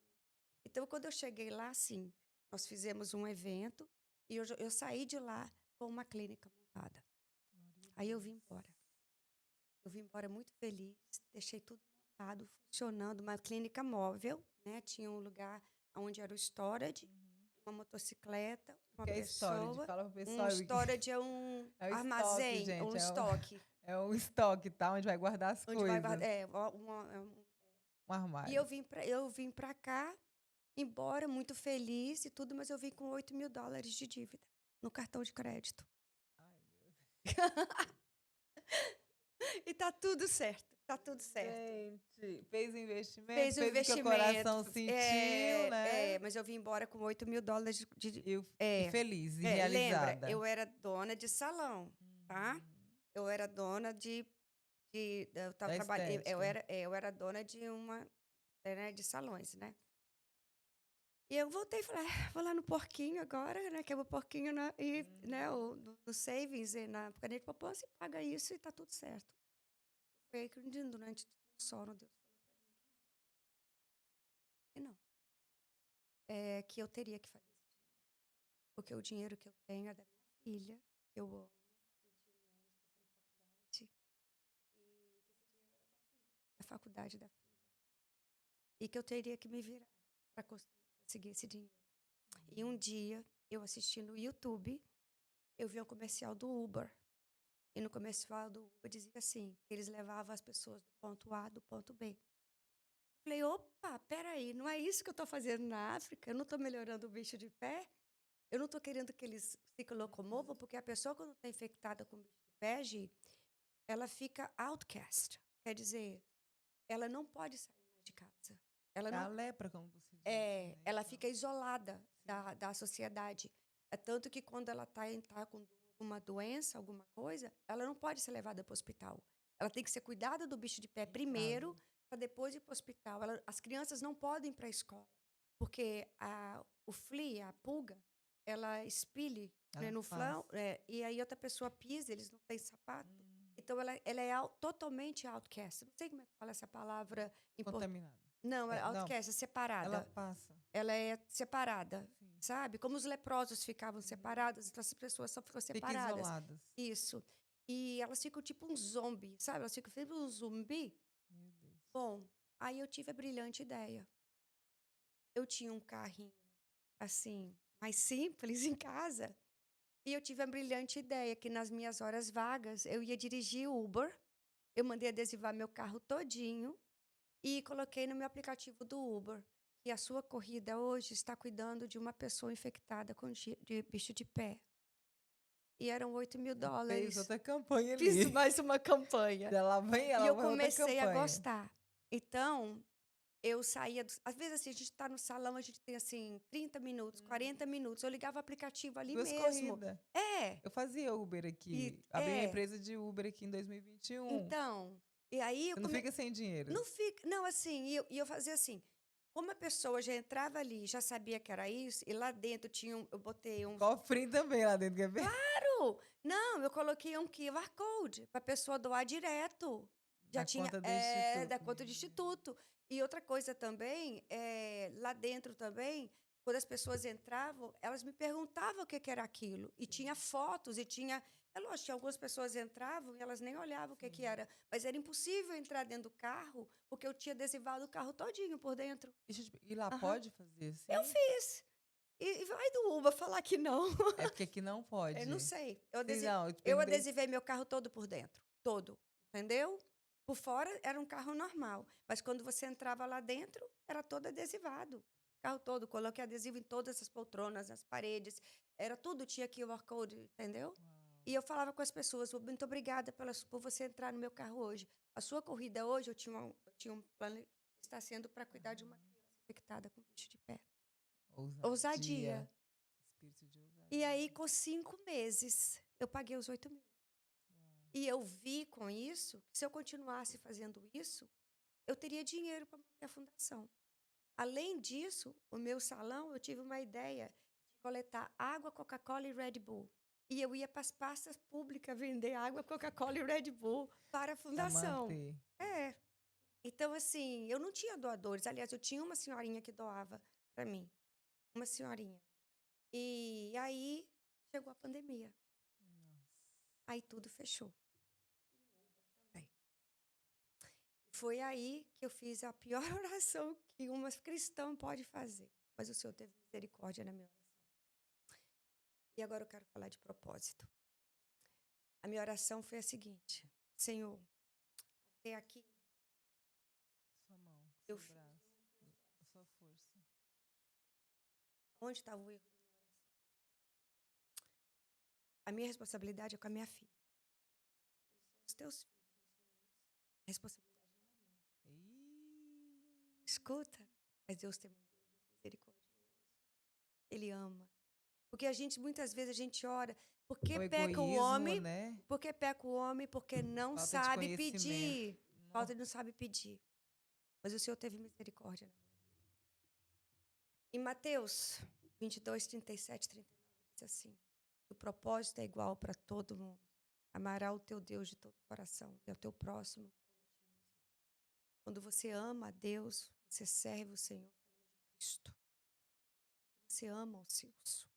Então, quando eu cheguei lá, sim, nós fizemos um evento e eu saí de lá com uma clínica montada. Glória a Aí eu Deus. vim embora. Eu vim embora muito feliz, deixei tudo montado, funcionando, uma clínica móvel, né? Tinha um lugar onde era o storage, Uhum. uma motocicleta, O uma que é storage? pessoa. Fala pro Um pessoal. storage é um É o estoque, armazém, gente. um estoque. É o estoque, tá? Onde vai guardar as Onde vai coisas. Um E armário. eu vim para cá, embora muito feliz e tudo, mas eu vim com $8.000 de dívida no cartão de crédito. Ai, meu Deus. E tá tudo certo, tá tudo certo. Gente, fez o investimento, Fez o fez o que o investimento, coração sentiu, né? mas eu vim embora com $8.000 E feliz e lembra, realizada. eu era dona de salão, tá? Uhum. Eu era dona eu tava Da trabalhando, estética. eu era dona de né, de salões, né? E eu voltei e falei, vou lá no porquinho agora, né? Que é o porquinho, né? E, né, no savings, e na caderneta de poupança, e paga isso e tá tudo certo. Foi aí que durante o sono, Deus falou para mim que não. É, que eu teria que fazer esse dinheiro. Porque o dinheiro que eu tenho é da minha filha, que eu amo, 21 anos, fazendo faculdade. E que esse dinheiro era da faculdade da filha. E que eu teria que me virar para conseguir esse dinheiro. E um dia, eu assisti no YouTube, eu vi um comercial do Uber. E no comercial do Uber dizia assim, que eles levavam as pessoas do ponto A do ponto B. Falei, opa, peraí, não é isso que eu estou fazendo na África? Eu não estou melhorando o bicho de pé? Eu não estou querendo que eles se locomovam, porque a pessoa, quando está infectada com bicho de pé, Gi, ela fica outcast. Quer dizer, ela não pode sair mais de casa. Ela É a não, lepra, como você disse, né? ela Então, fica isolada sim. da sociedade. É tanto que quando ela tá com alguma doença, alguma coisa, ela não pode ser levada para o hospital. Ela tem que ser cuidada do bicho de pé Em casa. primeiro, para depois ir para o hospital. As crianças não podem ir para a escola, porque o flea, a pulga, ela espilhe, né, Ela no passa. flão, e aí outra pessoa pisa, eles não têm sapato. Hum, Então, ela é totalmente outcast. Não sei como é que fala essa palavra em português. contaminada. Não, É, não, outcast, é ela separada. passa. Ela é separada, Sim. sabe? Como os leprosos ficavam Uhum. separados, então as pessoas só ficam Fica separadas. isoladas. Isso. E elas ficam tipo um zombie, sabe? Elas ficam feito um zumbi. Meu Deus. Bom, aí eu tive a brilhante ideia. Eu tinha um carrinho, assim, mais simples em casa. E eu tive a brilhante ideia que nas minhas horas vagas eu ia dirigir Uber. Eu mandei adesivar meu carro todinho e coloquei no meu aplicativo do Uber que a sua corrida hoje está cuidando de uma pessoa infectada com de bicho de pé. E eram $8.000. Fez outra campanha Fiz ali. mais uma campanha. Ela vem, E ela eu vai outra comecei a campanha. gostar. Então, eu saía. Às vezes, assim, a gente está no salão, a gente tem assim 30 minutos, 40 minutos. Eu ligava o aplicativo ali 2 mesmo. corridas. É. Eu fazia Uber aqui. Abri minha empresa de Uber aqui em 2021. Então, e aí Você não fica sem dinheiro. Não fica. Não, assim, e eu fazia assim. Como a pessoa já entrava ali, já sabia que era isso, e lá dentro eu botei um. Cofrinho também lá dentro, quer ver? Claro! Não, eu coloquei um QR Code para a pessoa doar direto. Já Da tinha, conta do instituto. da conta de instituto. E outra coisa também, lá dentro também, quando as pessoas entravam, elas me perguntavam o que que era aquilo. E tinha fotos, e tinha. É lógico que algumas pessoas entravam e elas nem olhavam o que que Sim. era. Mas era impossível entrar dentro do carro, porque eu tinha adesivado o carro todinho por dentro. E lá Aham. pode fazer Eu assim? fiz. E vai do Uber falar que não. É porque aqui não Eu não pode. sei. Sim, não, eu te Eu perguntei. adesivei meu carro todo por dentro. Todo. Entendeu? Por fora era um carro normal. Mas quando você entrava lá dentro, era todo adesivado. O carro todo. Coloquei adesivo em todas as poltronas, nas paredes. Era tudo, tinha QR Code, entendeu? E eu falava com as pessoas, muito obrigada por você entrar no meu carro hoje. A sua corrida hoje, eu tinha um plano, está sendo para cuidar de uma Aham. criança infectada com bicho de pé. Ousadia. Ousadia. Espírito de E aí, ousadia. com 5 meses, eu paguei os 8 mil. Uau. E eu vi com isso, que se eu continuasse fazendo isso, eu teria dinheiro para manter a fundação. Além disso, o meu salão, eu tive uma ideia de coletar água, Coca-Cola e Red Bull. E eu ia para as praças públicas vender água, Coca-Cola e Red Bull para a Pra fundação. manter. É. Então, assim, eu não tinha doadores. Aliás, eu tinha uma senhorinha que doava para mim. Uma senhorinha. E aí chegou a pandemia. Nossa. Aí tudo fechou. Também. Foi aí que eu fiz a pior oração que uma cristã pode fazer. Mas o Senhor teve misericórdia na minha oração. E agora eu quero falar de propósito. A minha oração foi a seguinte: Senhor, até aqui Sua mão, eu seu fiz. braço, a sua força. Onde estava o erro da minha oração? A minha responsabilidade é com a minha filha. Eles são os teus filhos, não são meus. A responsabilidade não é minha. Ih. Escuta, mas Deus tem um Deus muito misericordioso. Ele ama. Porque a gente, muitas vezes, a gente ora. Por que O peca o egoísmo, homem? né? Por que peca o homem? Porque não Falta de sabe conhecimento. pedir. Falta de não sabe pedir. Mas o Senhor teve misericórdia na minha vida. Em Mateus 22, 37, 39, diz assim: o propósito é igual para todo mundo. Amará o teu Deus de todo o coração e ao teu próximo como a ti mesmo. Quando você ama a Deus, você serve o Senhor falando de Cristo. Você ama os seus.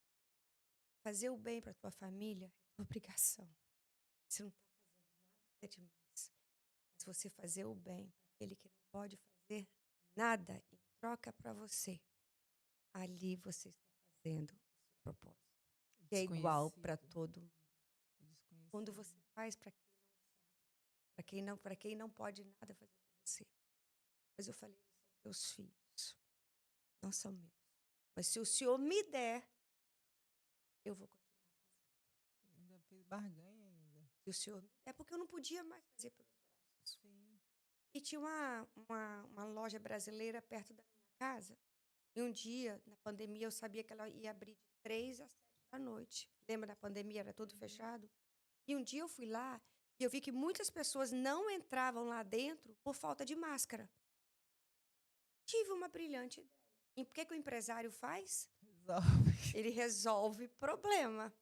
Fazer o bem para a tua família é tua obrigação. Você não está fazendo nada demais. Mas você fazer o bem para aquele que não pode fazer nada em troca para você, ali você está fazendo o seu propósito, que é igual para Desconhecido. todo mundo. Quando Desconhecido. você faz para quem não sabe, para quem não pode nada fazer por você. Mas eu falei, eles são teus filhos, não são meus. Mas se o Senhor me der, eu vou continuar fazendo. Ainda fez barganha ainda. Se o Senhor me der, porque eu não podia mais fazer pelos braços. Sim. E tinha uma loja brasileira perto da minha casa. E um dia, na pandemia, eu sabia que ela ia abrir de 3 às 7 da noite. Lembra da pandemia? Era tudo fechado. E um dia eu fui lá e eu vi que muitas pessoas não entravam lá dentro por falta de máscara. Tive uma brilhante ideia. E o que o empresário faz? Resolve. Ele resolve problema.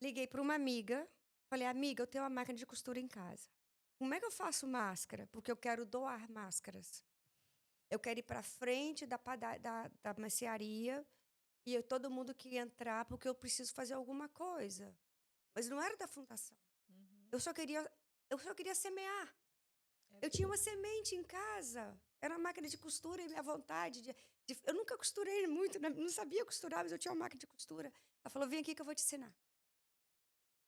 Liguei para uma amiga. Falei, amiga, eu tenho uma máquina de costura em casa. Como é que eu faço máscara? Porque eu quero doar máscaras. Eu quero ir para frente da mercearia e todo mundo que entrar, porque eu preciso fazer alguma coisa. Mas não era da fundação. Uhum. Eu só queria semear. Eu tinha uma semente em casa. Era uma máquina de costura e minha vontade eu nunca costurei muito, não sabia costurar, mas eu tinha uma máquina de costura. Ela falou, vem aqui que eu vou te ensinar.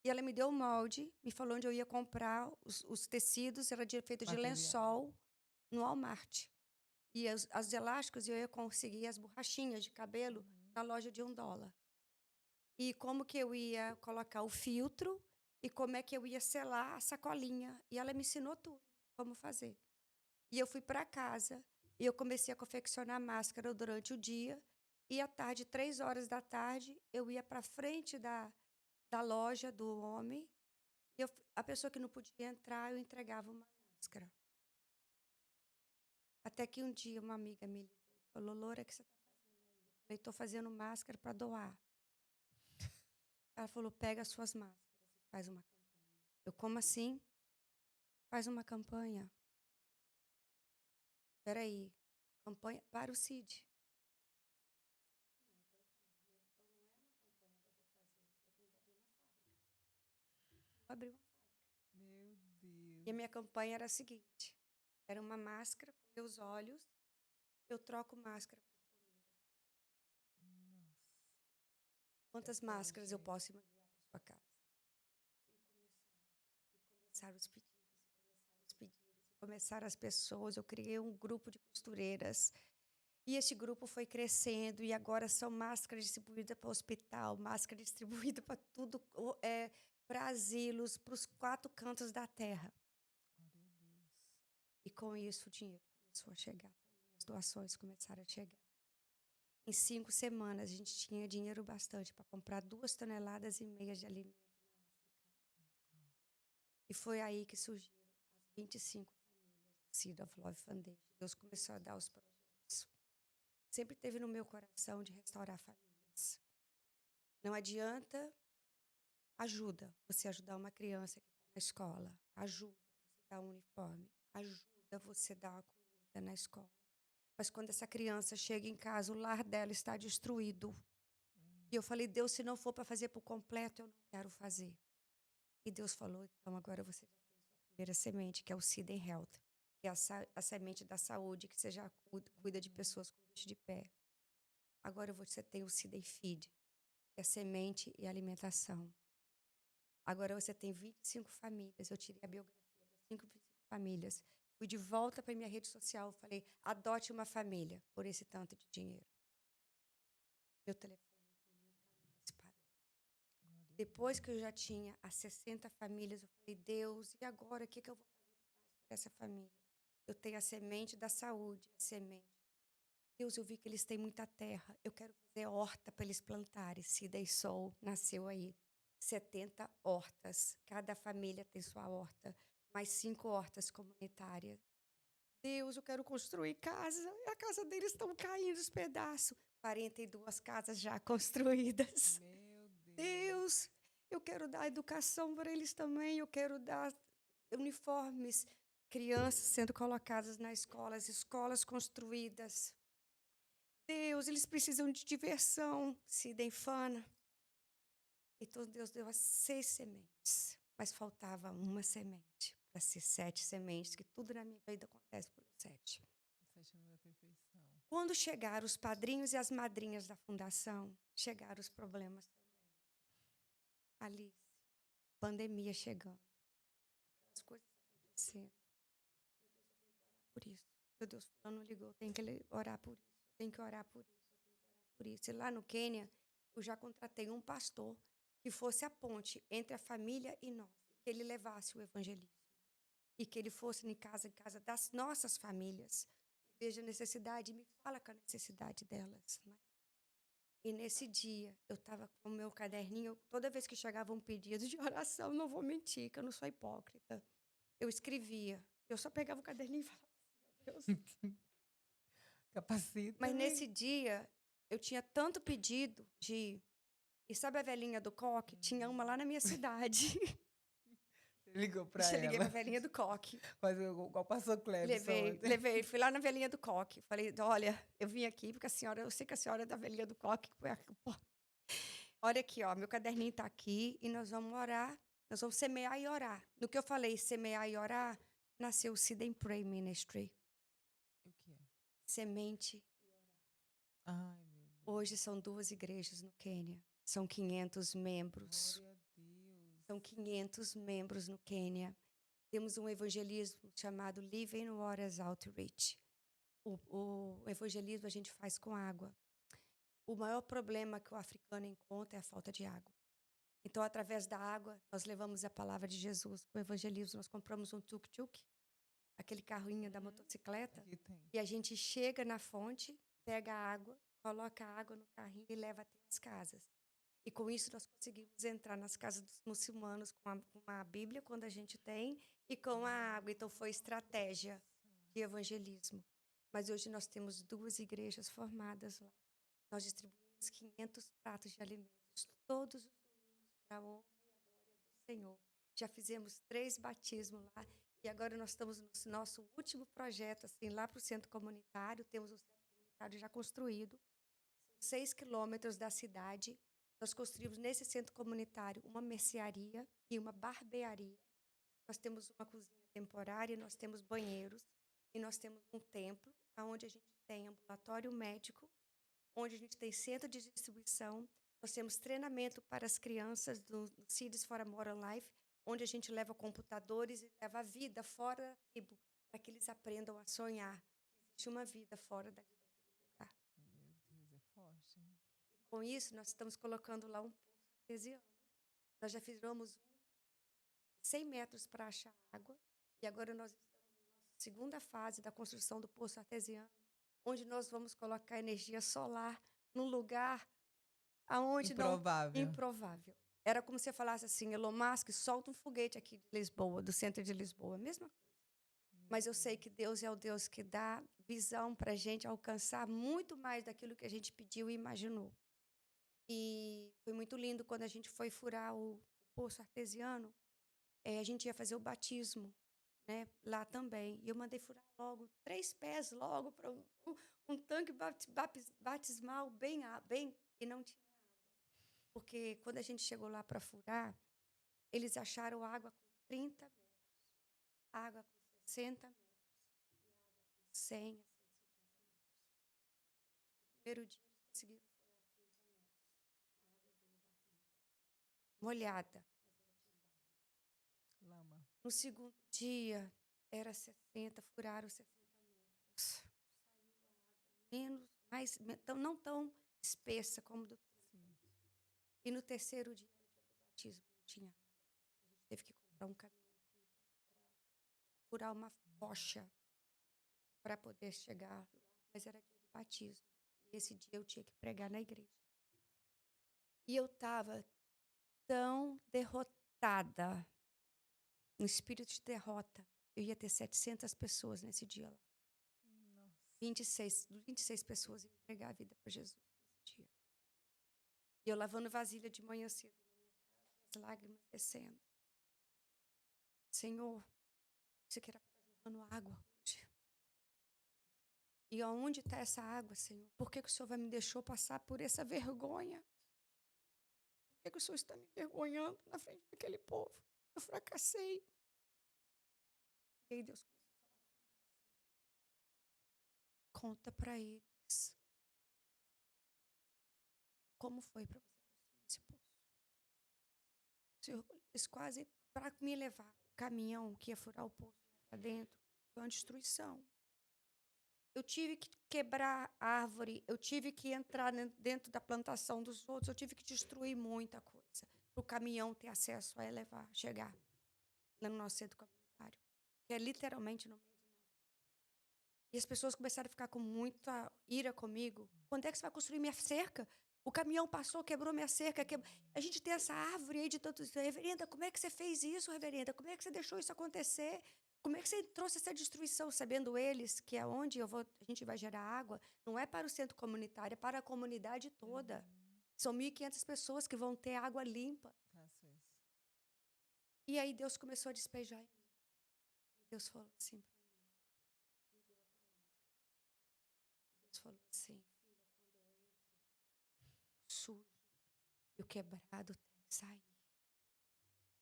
E ela me deu o molde, me falou onde eu ia comprar os tecidos, era feito de Material. lençol no Walmart. E as elásticos eu ia conseguir as borrachinhas de cabelo na loja de $1. E como que eu ia colocar o filtro e como é que eu ia selar a sacolinha. E ela me ensinou tudo, como fazer. E eu fui para casa e eu comecei a confeccionar máscara durante o dia. E à tarde, 3 horas da tarde, eu ia para frente da loja do homem. E a pessoa que não podia entrar, eu entregava uma máscara. Até que um dia uma amiga me ligou e falou, Loura, o que você está fazendo aí? Eu falei, estou fazendo máscara para doar. Ela falou, pega as suas máscaras e faz uma campanha. Eu, como assim? faz uma campanha. Espera aí, campanha para o CID. Não, então não é uma campanha que eu vou fazer. Eu tenho que abrir uma fábrica. Meu E a Deus. minha campanha era a seguinte: era uma máscara com meus olhos, eu troco máscara por comida. Nossa. Quantas Sério, máscaras eu gente. posso enviar para sua casa? E começaram os pedidos, e começaram as pessoas. Eu criei um grupo de costureiras. E este grupo foi crescendo, e agora são máscaras distribuídas para o hospital, máscara distribuída para tudo, para asilos, para os 4 cantos da terra. Glória a Deus. E com isso o dinheiro começou a chegar também, as doações começaram a chegar. Em 5 semanas, a gente tinha dinheiro bastante para comprar 2,5 toneladas de alimento na África. E foi aí que surgiram as 25 famílias do Seed of Love Foundation. Deus começou a dar os projetos. Sempre teve no meu coração de restaurar famílias. Não adianta ajuda você ajudar uma criança que está na escola. Ajuda você dar um uniforme. Ajuda você dar uma comida na escola. Mas quando essa criança chega em casa, o lar dela está destruído. E eu falei, Deus, se não for para fazer por completo, eu não quero fazer. E Deus falou, então agora você já tem sua primeira semente, que é o Seed in Health, que é a semente da saúde, que você já cuida de pessoas com bicho de pé. Agora você tem o Seed in Feed, que é semente e alimentação. Agora você tem 25 famílias. Eu tirei a biografia das 25 famílias. Fui de volta para minha rede social. Falei, adote uma família por esse tanto de dinheiro. Meu telefone nunca mais parou. Depois que eu já tinha as 60 famílias, eu falei, Deus, e agora? O que eu vou fazer mais por essa família? Eu tenho a semente da saúde, a semente. Deus, eu vi que eles têm muita terra. Eu quero fazer horta para eles plantarem. Cida e Sol nasceu aí. 70 hortas. Cada família tem sua horta. Mais 5 hortas comunitárias. Deus, eu quero construir casa. A casa deles estão caindo os pedaços. 42 casas já construídas. Meu Deus. Deus, eu quero dar educação para eles também. Eu quero dar uniformes. Crianças sendo colocadas na escola. As escolas construídas. Deus, eles precisam de diversão, se deem fana. Então Deus deu as 6 sementes, mas faltava uma semente para ser 7 sementes, que tudo na minha vida acontece por 7. 7 não é perfeição. Quando chegaram os padrinhos e as madrinhas da fundação, chegaram os problemas também. Alice, pandemia chegando, aquelas coisas acontecendo. Meu Deus, eu tenho que orar por isso. Meu Deus, fulano ligou, eu tenho que orar por isso, eu tenho que orar por isso, eu tenho que orar por isso. E lá no Quênia, eu já contratei um pastor que fosse a ponte entre a família e nós, e que ele levasse o evangelismo. E que ele fosse em casa das nossas famílias, e veja a necessidade, e me fala com a necessidade delas. Né? E nesse dia, eu estava com o meu caderninho, toda vez que chegava um pedido de oração, não vou mentir, que eu não sou hipócrita, eu escrevia. Eu só pegava o caderninho e falava assim, Deus. Capacita. Mas nesse dia, eu tinha tanto pedido de... E sabe a velhinha do coque? Tinha uma lá na minha cidade. Você ligou pra Eu liguei ela. pra velhinha do coque. Quase igual passou Clebson ontem. Levei, fui lá na velhinha do coque. Falei, olha, eu vim aqui porque a senhora, eu sei que a senhora é da velhinha do coque. Olha aqui, ó, meu caderninho tá aqui e nós vamos orar, nós vamos semear e orar. No que eu falei, semear e orar, nasceu o Seed and Pray Ministry. O que é? Semente e orar. Ai, meu Deus. Hoje são 2 igrejas no Quênia. São 500 membros. Glória a Deus. São 500 membros no Quênia. Temos um evangelismo chamado Living Waters Outreach. O evangelismo a gente faz com água. O maior problema que o africano encontra é a falta de água. Então, através da água, nós levamos a palavra de Jesus. Com o evangelismo, nós compramos um tuk-tuk, aquele carrinho da motocicleta, Aqui tem. e a gente chega na fonte, pega a água, coloca a água no carrinho e leva até as casas. E com isso nós conseguimos entrar nas casas dos muçulmanos com a Bíblia, quando a gente tem, e com a água. Então foi estratégia de evangelismo. Mas hoje nós temos 2 igrejas formadas lá. Nós distribuímos 500 pratos de alimentos todos os domingos para a honra e a glória do Senhor. Já fizemos 3 batismos lá E agora nós estamos no nosso último projeto, assim, lá para o centro comunitário. Temos um centro comunitário já construído. 6 quilômetros da cidade. Nós construímos nesse centro comunitário uma mercearia e uma barbearia. Nós temos uma cozinha temporária, nós temos banheiros e nós temos um templo, onde a gente tem ambulatório médico, onde a gente tem centro de distribuição. Nós temos treinamento para as crianças do Seeds for a Modern Life, onde a gente leva computadores e leva a vida fora da tribo, para que eles aprendam a sonhar que existe uma vida fora daquele lugar. Meu Deus, é forte, hein? Com isso, nós estamos colocando lá um poço artesiano. Nós já fizemos 100 metros para achar água, e agora nós estamos na nossa segunda fase da construção do poço artesiano, onde nós vamos colocar energia solar num lugar aonde não Improvável. improvável. Era como se você falasse assim, Elon Musk solta um foguete aqui de Lisboa, do centro de Lisboa, a mesma coisa. Mas eu sei que Deus é o Deus que dá visão para a gente alcançar muito mais daquilo que a gente pediu e imaginou. E foi muito lindo quando a gente foi furar o poço artesiano. A gente ia fazer o batismo, né, lá também. E eu mandei furar logo 3 pés logo para um tanque batismal bem e não tinha água. Porque quando a gente chegou lá para furar, eles acharam água com 30 metros, água com 60 metros e água com 100 a 150 metros. No primeiro dia eles conseguiram furar 30 metros. A água veio barrenta, molhada, mas ela tinha barro. Lama. No segundo dia, era 60, furaram 60 metros. Saiu a água não tão espessa como do 30. Sim. E no terceiro dia, era o dia do batismo, não tinha água. A gente teve que comprar um caminhão-pipa para furar uma rocha para poder chegar lá. Mas era dia de batismo. E esse dia eu tinha que pregar na igreja. E eu estava tão derrotada, no espírito de derrota. Eu ia ter 700 pessoas nesse dia lá. Nossa. 26 pessoas iam entregar a vida para Jesus nesse dia. E eu lavando vasilha de manhã cedo na minha casa, e as lágrimas descendo. Senhor, isso aqui era para estar jorrando água hoje. E aonde está essa água, Senhor? Por que o Senhor vai me deixar passar por essa vergonha? Por que o Senhor está me envergonhando na frente daquele povo? Eu fracassei. E aí Deus começou a falar comigo, filha. Conta para eles como foi para você construir esse poço. Senhor, eles quase, para me levar, o caminhão que ia furar o poço lá para dentro, foi uma destruição. Eu tive que quebrar árvore, eu tive que entrar dentro da plantação dos outros, eu tive que destruir muita coisa para o caminhão ter acesso a elevar, chegar lá no nosso centro comunitário, que é literalmente no meio de nada. E as pessoas começaram a ficar com muita ira comigo. Quando é que você vai construir minha cerca? O caminhão passou, quebrou minha cerca. A gente tem essa árvore aí de tantos... Reverenda, como é que você fez isso, reverenda? Como é que você deixou isso acontecer? Como é que você trouxe essa destruição, sabendo eles que aonde a gente vai gerar água não é para o centro comunitário, é para a comunidade toda. São 1.500 pessoas que vão ter água limpa. E aí Deus começou a despejar em mim. E Deus falou assim para mim, me deu a palavra. E Deus falou assim, filha, quando eu entro, o sujo e o quebrado tem que sair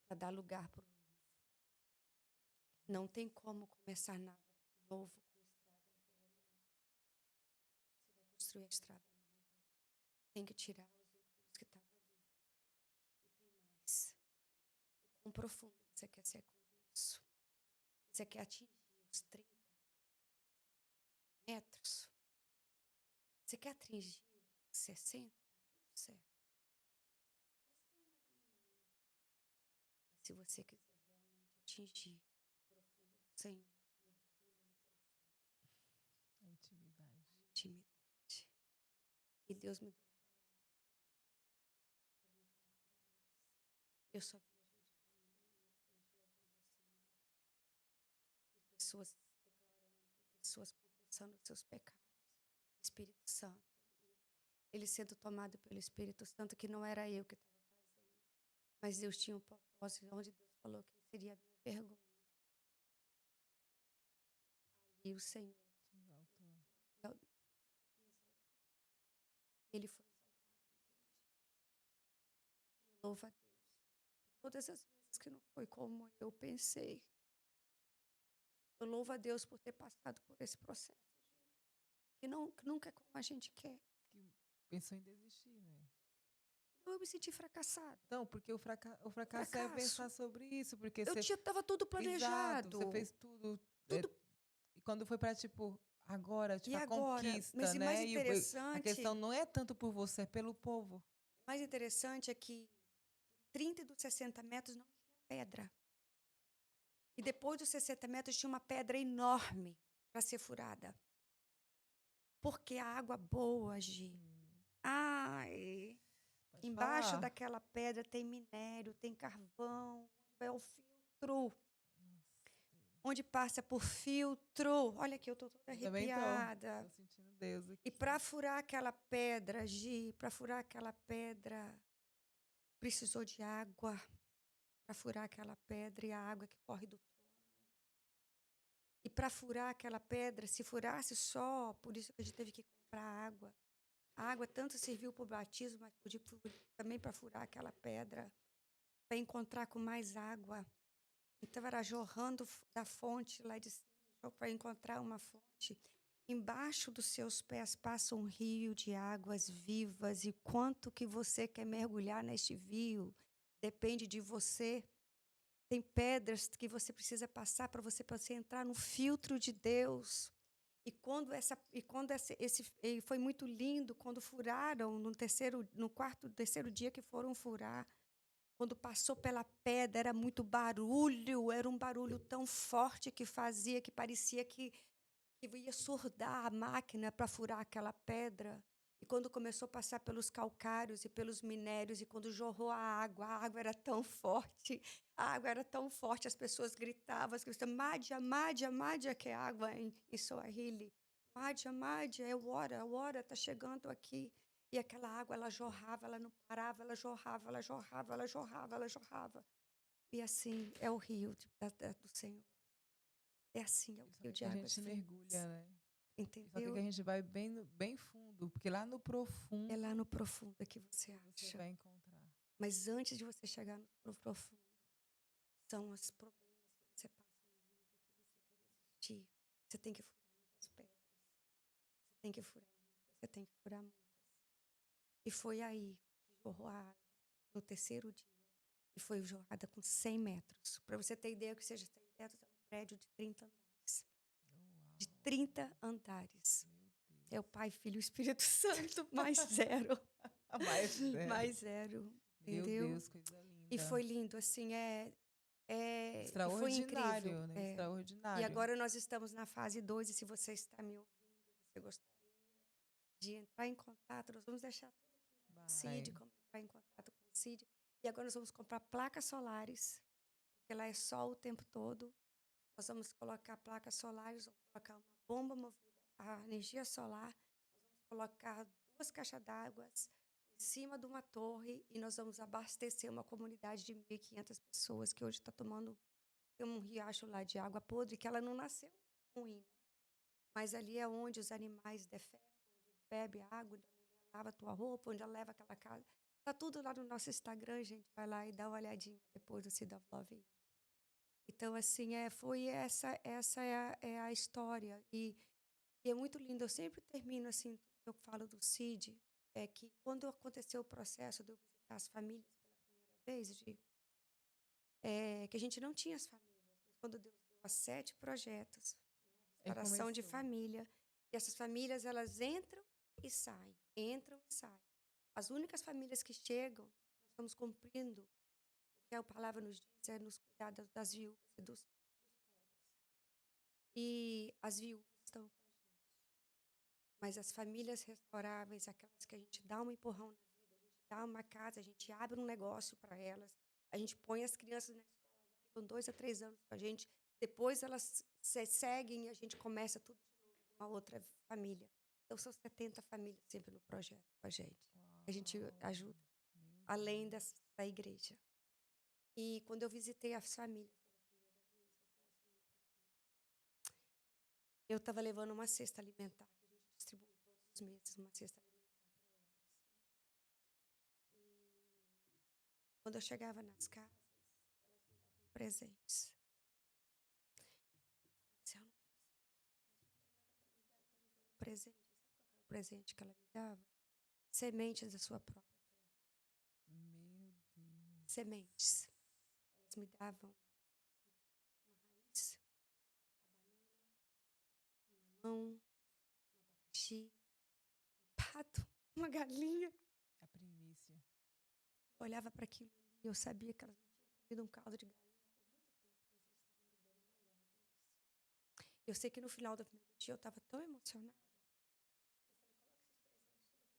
para dar lugar para o novo. Não tem como começar nada novo com estrada velha. Você vai construir a estrada nova. Tem que tirar os entulhos que estavam ali. E tem mais. O quão profundo você quer ser com Deus? Você quer atingir os 30 metros? Você quer atingir os 60? Tá tudo certo. Mas se você quiser realmente atingir o profundo do Senhor, mergulha no profundo. A intimidade. A intimidade. E Deus me deu a palavra para me falar para eles. Eu só via gente caindo na minha frente, louvando ao Senhor. E pessoas se declarando, e pessoas confessando os seus pecados. Espírito Santo. E ele sendo tomado pelo Espírito Santo, que não era eu que estava fazendo. Mas Deus tinha um propósito, onde Deus falou que seria a minha vergonha. E o Senhor, Te exaltou. ele foi exaltado naquele dia. Louva a Deus. Todas as vezes que não foi como eu pensei. Eu louvo a Deus por ter passado por esse processo, que nunca é como a gente quer. Que pensou em desistir, né? Então eu me senti fracassada. Então, porque o fracasso é Fracasso. pensar sobre isso, porque Eu você, estava tudo exato, você planejado. fez tudo, Tudo. e quando foi para tipo, agora, E tipo, a agora? conquista, Mas mais né? A questão interessante, não é tanto por você, é pelo povo. é que 30 e dos 60 metros não tinha pedra. E depois dos 60 metros tinha uma pedra enorme para ser furada. Porque a água boa, Gi. Hum, Ai, pode embaixo falar. daquela pedra tem minério, tem carvão, onde vai o filtro, Nossa, Deus. onde passa por filtro. Olha aqui, eu estou toda Eu também tô. arrepiada. Tô sentindo Deus E aqui. para furar aquela pedra, Gi, para furar aquela pedra, precisou de água. Para furar aquela pedra e a água que corre do trono. E para furar aquela pedra, se furasse só, por isso que a gente teve que comprar água. A água tanto serviu para o batismo, mas também para furar aquela pedra, para encontrar com mais água. Então era jorrando da fonte lá de cima, para encontrar uma fonte. Embaixo dos seus pés passa um rio de águas vivas, e quanto que você quer mergulhar neste rio depende de você. Tem pedras que você precisa passar para você entrar no filtro de Deus. E foi muito lindo quando furaram terceiro dia que foram furar. Quando passou pela pedra, era muito barulho, era um barulho tão forte que fazia, que parecia que ia surdar a máquina para furar aquela pedra. E quando começou a passar pelos calcários e pelos minérios, e quando jorrou a água era tão forte, a água era tão forte, as pessoas gritavam, Mádia, Mádia, Mádia, que é água em Swahili. Mádia, Mádia, é o hora, está chegando aqui. E aquela água, ela jorrava, ela não parava, ela jorrava, ela jorrava, ela jorrava, ela jorrava. E assim é o rio do Senhor. É assim, é o Ele só rio quer de que a águas gente vivas. mergulha, né? Ele só quer que Entendeu? a gente vai bem, bem fundo, porque lá no É lá profundo no profundo que você que você acha. vai encontrar. Mas antes de você chegar no profundo, são os problemas que você passa na vida que você quer desistir. Você tem que furar muitas pedras. Você tem que furar muitas. Você tem que furar muitas. E foi aí que jorrou a água no terceiro dia. E foi jorrada com 100 metros. Para você ter ideia, que seja 100 metros, é um prédio de 30 andares. De Uau, 30 andares. meu É o Deus. Pai, Filho e Espírito Santo, mais zero. Mais zero. Mais zero. Meu Entendeu? Deus, coisa E linda. foi lindo, assim, e foi incrível. Extraordinário, né? E Extraordinário. agora nós estamos na fase 2, e se você está me ouvindo, você gostaria de entrar em contato, nós vamos deixar tudo aqui, né? O CID, Vai. como entrar em contato com o CID. E agora nós vamos comprar placas solares, porque lá é sol o tempo todo. Nós vamos colocar placas solares, vamos colocar uma bomba movida a energia solar, nós vamos colocar 2 caixas d'água em cima de uma torre, e nós vamos abastecer uma comunidade de 1.500 pessoas que hoje está tomando. Tem um riacho lá de água podre, que ela não nasceu ruim, né? Mas ali é onde os animais defecam, onde bebe água, onde a mulher lava a tua roupa, onde ela leva aquela casa. Tá tudo lá no nosso Instagram, gente. Vai lá e dá uma olhadinha depois do Seed of Love Inc. Então, assim, foi essa é a história. E é muito lindo. Eu sempre termino assim, tudo que eu falo do CID, é que quando aconteceu o processo de eu visitar as famílias pela primeira vez, que a gente não tinha as famílias, mas quando Deus deu as 7 projetos, né, Aí restauração de começou. família, e essas famílias, elas entram e saem, entram e saem. As únicas famílias que chegam, nós estamos cumprindo o que a palavra nos diz, é nos cuidar das viúvas e dos pobres. E as viúvas estão com a gente. Mas as famílias restauráveis, aquelas que a gente dá um empurrão na vida, a gente dá uma casa, a gente abre um negócio para elas, a gente põe as crianças na escola, elas ficam 2 a 3 anos com a gente, depois elas seguem e a gente começa tudo de novo com uma outra família. Então, são 70 famílias sempre no projeto com a gente. A gente Uau. ajuda, Meu além Deus. da igreja. E quando eu visitei as famílias pela primeira vez, vou falar isso Eu estava levando uma cesta alimentar, que a gente distribui todos os meses uma cesta alimentar para elas. E quando eu chegava nas casas, elas me davam presentes. Eu falava assim, eu não quero aceitar, eles não têm nada para me dar e estão me dando presente. Sabe qual que era o presente que ela me dava? Sementes da sua própria terra. Meu Deus. Sementes. Elas me davam uma raiz, a banana, um mamão, um abacaxi, um pato, uma galinha. A primícia. Eu olhava para aquilo ali e eu sabia que elas não tinham comido um caldo de galinha por muito tempo, mas eles estavam me dando o melhor deles. Eu sei que no final do primeiro dia eu estava tão emocionada. Eu falei, coloca esses presentes tudo aqui do meu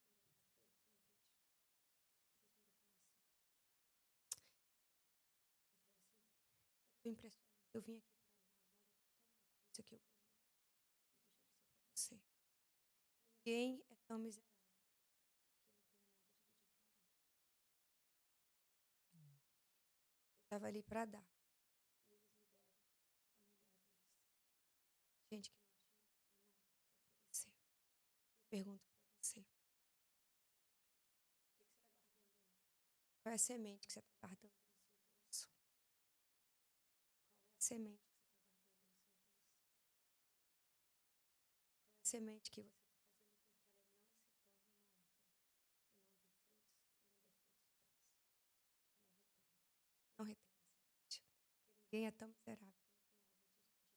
lado que eu vou fazer um vídeo. Eu falei assim, eu tô impressionada. Eu vim aqui para dar e olha tanta coisa que eu ganhei. E deixa eu dizer para você, ninguém é tão miserável que não tenha nada a dividir com alguém. Eu estava ali para dar. E eles me deram a melhor deles. Gente que não tinha nada para oferecer. Eu pergunto para você, o que você está guardando aí? Qual é a semente que você está guardando no seu bolso? Qual é a semente que você está guardando no seu bolso? Qual é a semente que você está fazendo com que ela não se torne uma árvore e não dê frutos, e não dê frutos bons? Não retenha. Não retenha a semente. Porque ninguém é tão miserável que não tem algo a dividir com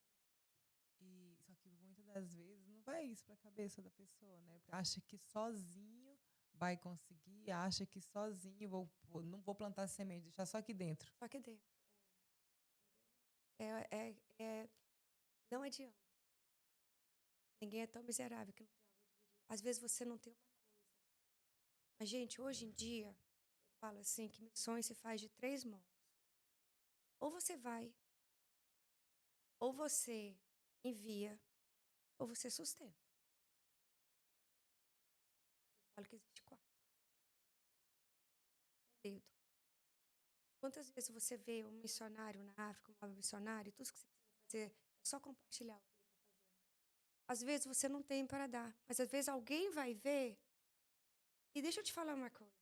alguém. E só que muitas das vezes não vai isso para a cabeça da pessoa, né? Porque acha que sozinho vai conseguir, acha que sozinho não vou plantar semente, deixar só aqui dentro. Só que dentro, entendeu? Não adianta. Ninguém é tão miserável que não tem algo a dividir. Às vezes você não tem uma coisa. Mas, gente, hoje em dia, eu falo assim que missões se faz de 3 modos. Ou você vai, ou você envia, ou você sustenta. Eu falo que existe 4. Um dedo. Quantas vezes você vê um missionário na África, um missionário, e tudo que você precisa fazer é só compartilhar o que ele está fazendo. Às vezes você não tem para dar, mas às vezes alguém vai ver. E deixa eu te falar uma coisa.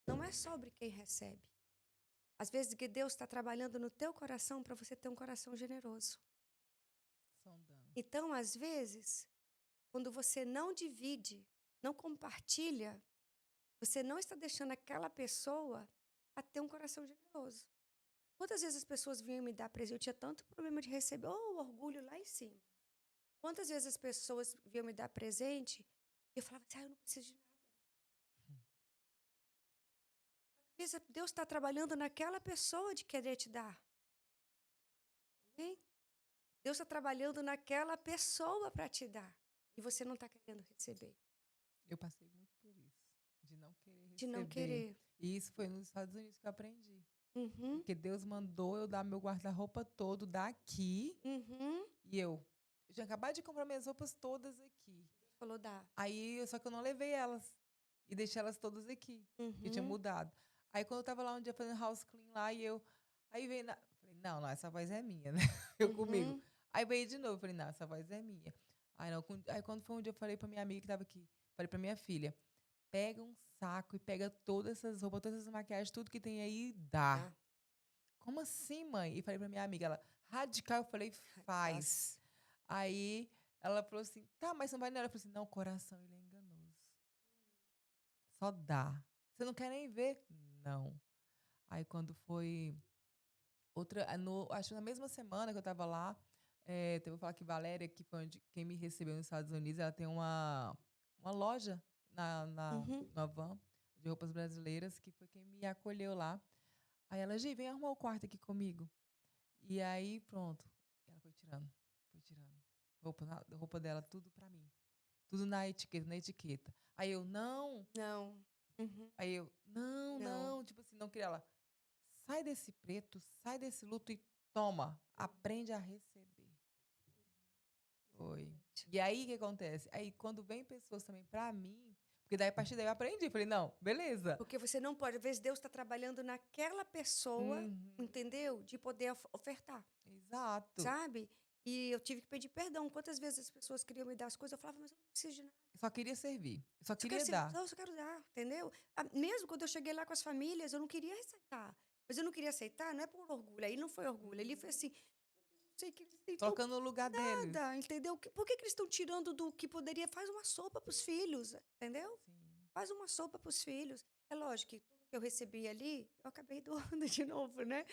Não é sobre quem recebe. Às vezes que Deus está trabalhando no teu coração para você ter um coração generoso. Sondando. Então, às vezes, quando você não divide, não compartilha, você não está deixando aquela pessoa a ter um coração generoso. Quantas vezes as pessoas vinham me dar presente? Eu tinha tanto problema de receber, o orgulho lá em cima. Quantas vezes as pessoas vinham me dar presente e eu falava assim, eu não preciso de nada. Às vezes Deus está trabalhando naquela pessoa de querer te dar. Amém? Deus está trabalhando naquela pessoa para te dar. E você não está querendo receber. Eu passei muito por isso, de não querer receber. De não querer. E isso foi nos Estados Unidos que eu aprendi. Uhum. Porque Deus mandou eu dar meu guarda-roupa todo daqui. Uhum. E eu tinha acabado de comprar minhas roupas todas aqui. Deus falou, dá. Aí, só que eu não levei elas. E deixei elas todas aqui. Eu tinha Uhum. mudado. Aí, quando eu tava lá um dia fazendo house clean lá, Aí veio falei, não, essa voz é minha, né? Eu comigo. Uhum. Aí veio de novo. Falei, não, essa voz é minha. Aí, quando foi um dia, eu falei pra minha amiga que tava aqui. Falei pra minha filha, pega um saco e pega todas essas roupas, todas essas maquiagens, tudo que tem aí e dá. Ah. Como assim, mãe? E falei pra minha amiga, ela, radical. Eu falei, faz. Aí ela falou assim, tá, mas não vai nela. Eu falei assim, não, o coração, ele é enganoso. Só dá. Você não quer nem ver? Não. Aí quando foi acho que na mesma semana que eu tava lá, eu vou falar que Valéria, que foi quem me recebeu nos Estados Unidos, ela tem uma loja Uhum. na Van de roupas brasileiras, que foi quem me acolheu lá. Aí ela, Gi, vem arrumar o quarto aqui comigo. E aí, pronto. Ela foi tirando. Roupa dela, tudo pra mim. Tudo na etiqueta. Aí eu, não. Não. Uhum. Aí eu, não. Não. Tipo assim, não queria ela. Sai desse preto, sai desse luto e toma. Aprende a receber. Foi. E aí, o que acontece? Aí, quando vem pessoas também pra mim, porque daí, a partir daí, eu aprendi. Falei, não, beleza. Porque você não pode, às vezes Deus está trabalhando naquela pessoa, Uhum. entendeu? De poder ofertar. Exato. Sabe? E eu tive que pedir perdão. Quantas vezes as pessoas queriam me dar as coisas, eu falava, mas eu não preciso de nada. Só queria servir. Só Só quero queria ser, dar. não, eu só quero dar, entendeu? Mesmo quando eu cheguei lá com as famílias, eu não queria aceitar. Mas eu não queria aceitar, não é por orgulho. Aí não foi orgulho. Ali foi assim, não sei que eles têm tão Colocando no lugar deles. nada, entendeu? Por que eles estão tirando do que poderia? Faz uma sopa para os filhos, entendeu? Sim. Faz uma sopa para os filhos. É lógico que tudo que eu recebi ali, eu acabei doando de novo, né?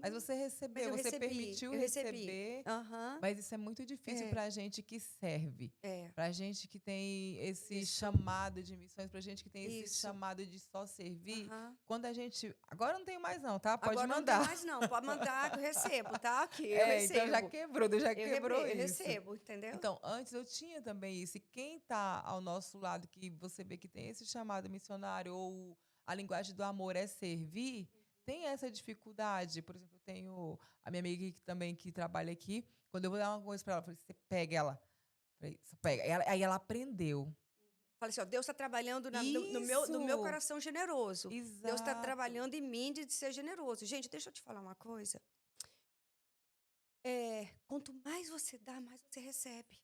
Mas você Mas recebeu, eu você recebi, permitiu eu recebi. receber, Aham, mas isso é muito difícil é, para a gente que serve, é. para a gente que tem esse Isso, chamado de missões, para a gente que tem esse isso. chamado de só servir. Aham. Quando a gente. Agora não tenho mais, não, tá? Pode Agora não tem mandar. mais, não. Pode mandar que eu recebo, tá? Aqui, eu É, então já recebo. quebrou, já quebrou Eu isso. recebo, entendeu? Então, antes eu tinha também isso. E quem está ao nosso lado, que você vê que tem esse chamado missionário, ou a linguagem do amor é servir, tem essa dificuldade. Por exemplo, eu tenho a minha amiga que também que trabalha aqui. Quando eu vou dar uma coisa para ela, eu falei, você pega ela. Falei, "Você pega." Aí ela aprendeu. Falei assim, ó, Deus está trabalhando no meu Isso! coração generoso. Deus está Exato. trabalhando em mim de ser generoso. Gente, deixa eu te falar uma coisa. Quanto mais você dá, mais você recebe.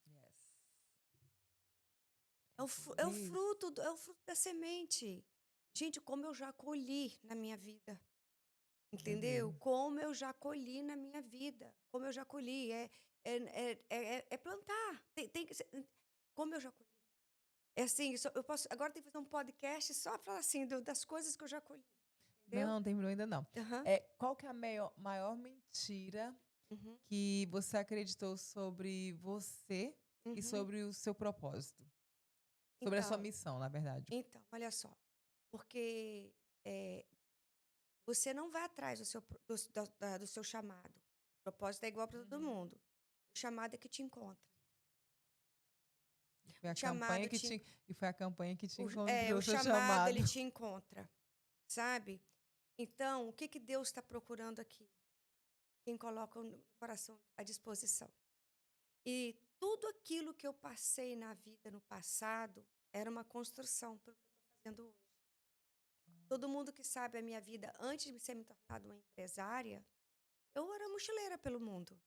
Yes. É o, É é o sobre isso. fruto, é o fruto da semente. Gente, como eu já colhi na minha vida. Entendeu? Amém. Como eu já colhi na minha vida. Como eu já colhi. É plantar. Tem que ser, como eu já colhi. É assim, eu posso. Agora tem que fazer um podcast só para assim, das coisas que eu já colhi. Entendeu? Não, não terminou ainda não. Aham. Qual que é a maior mentira Uhum. que você acreditou sobre você e Uhum. sobre o seu propósito? Sobre a sua Então, missão, na verdade. olha só. Porque eh, você não vai atrás do seu, do seu chamado. O propósito é igual para todo Uhum. mundo. O chamado é que te encontra. E foi O a campanha chamado que te, te, e foi a campanha que te o encontrou, seu chamado chamado. ele te encontra, sabe? Então, o que que Deus está procurando aqui? Quem coloca o coração à disposição. E tudo aquilo que eu passei na vida no passado era uma construção para o que eu estou fazendo hoje. Todo mundo que sabe a minha vida antes de ser me tornada uma empresária, eu era mochileira pelo mundo.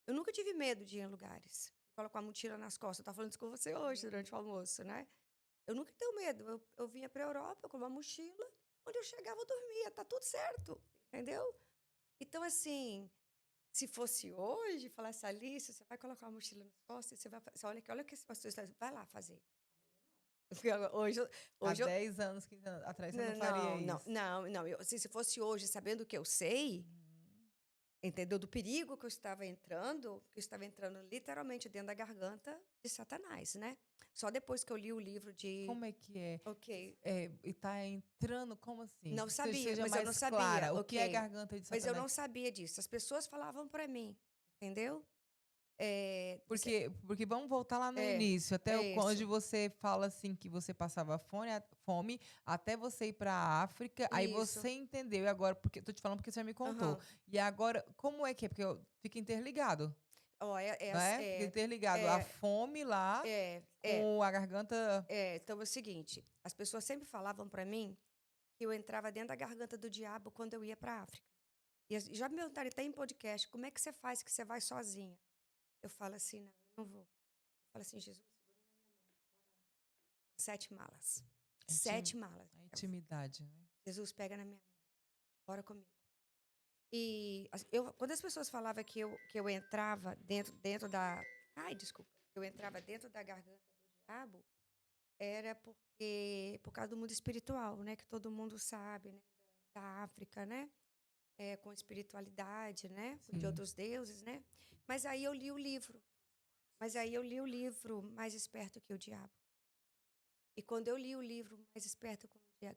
Eu nunca tive medo de ir em lugares. Colocar a mochila nas costas. Eu estava falando isso com você hoje, durante o almoço, né? Eu nunca tenho medo. Eu vinha para a Europa com uma mochila, onde eu chegava, eu dormia. Tá tudo certo, entendeu? Então, assim, se fosse hoje, falasse, Alice, você vai colocar uma mochila nas costas, você vai fazer, olha que esse pastor está, vai lá fazer. Porque hoje, Há hoje eu, 10 anos, 15 anos atrás, você não faria não, isso. se fosse hoje, sabendo o que eu sei, Uhum. entendeu? Do perigo que eu estava entrando literalmente dentro da garganta de Satanás, né? Só depois que eu li o livro de, Como é que é? ok, E tá entrando, como assim? não sabia, Seja mas eu não mais sabia, clara. O que é a ok. garganta de Mas eu Satanás? não sabia disso. As pessoas falavam para mim, entendeu? É, você, Porque vamos voltar lá no é, início, até é onde isso, você fala assim que você passava fome até você ir para a África, aí isso. você entendeu. E agora, porque tô te falando porque você me contou. Aham. E agora, como é que é? Porque fica interligado, Ó, não é? Fica interligado a é, fome lá é, é, com a garganta. então é o seguinte, as pessoas sempre falavam para mim que eu entrava dentro da garganta do diabo quando eu ia para a África. E já me perguntaram até em podcast, como é que você faz que você vai sozinha? Eu falo assim, não, eu não vou. Eu falo assim, Jesus, sete malas. A intim- Sete malas. a intimidade, né? Jesus, pega na minha mão. Bora comigo. E quando as pessoas falavam que eu entrava dentro da. Ai, desculpa. Que eu entrava dentro da garganta do diabo, era por causa do mundo espiritual, né? Que todo mundo sabe, né? Da África, né? Com espiritualidade, né? De Sim. outros deuses, né? Mas aí eu li o livro. Mas aí eu li o livro Mais Esperto que o Diabo. E quando eu li o livro Mais Esperto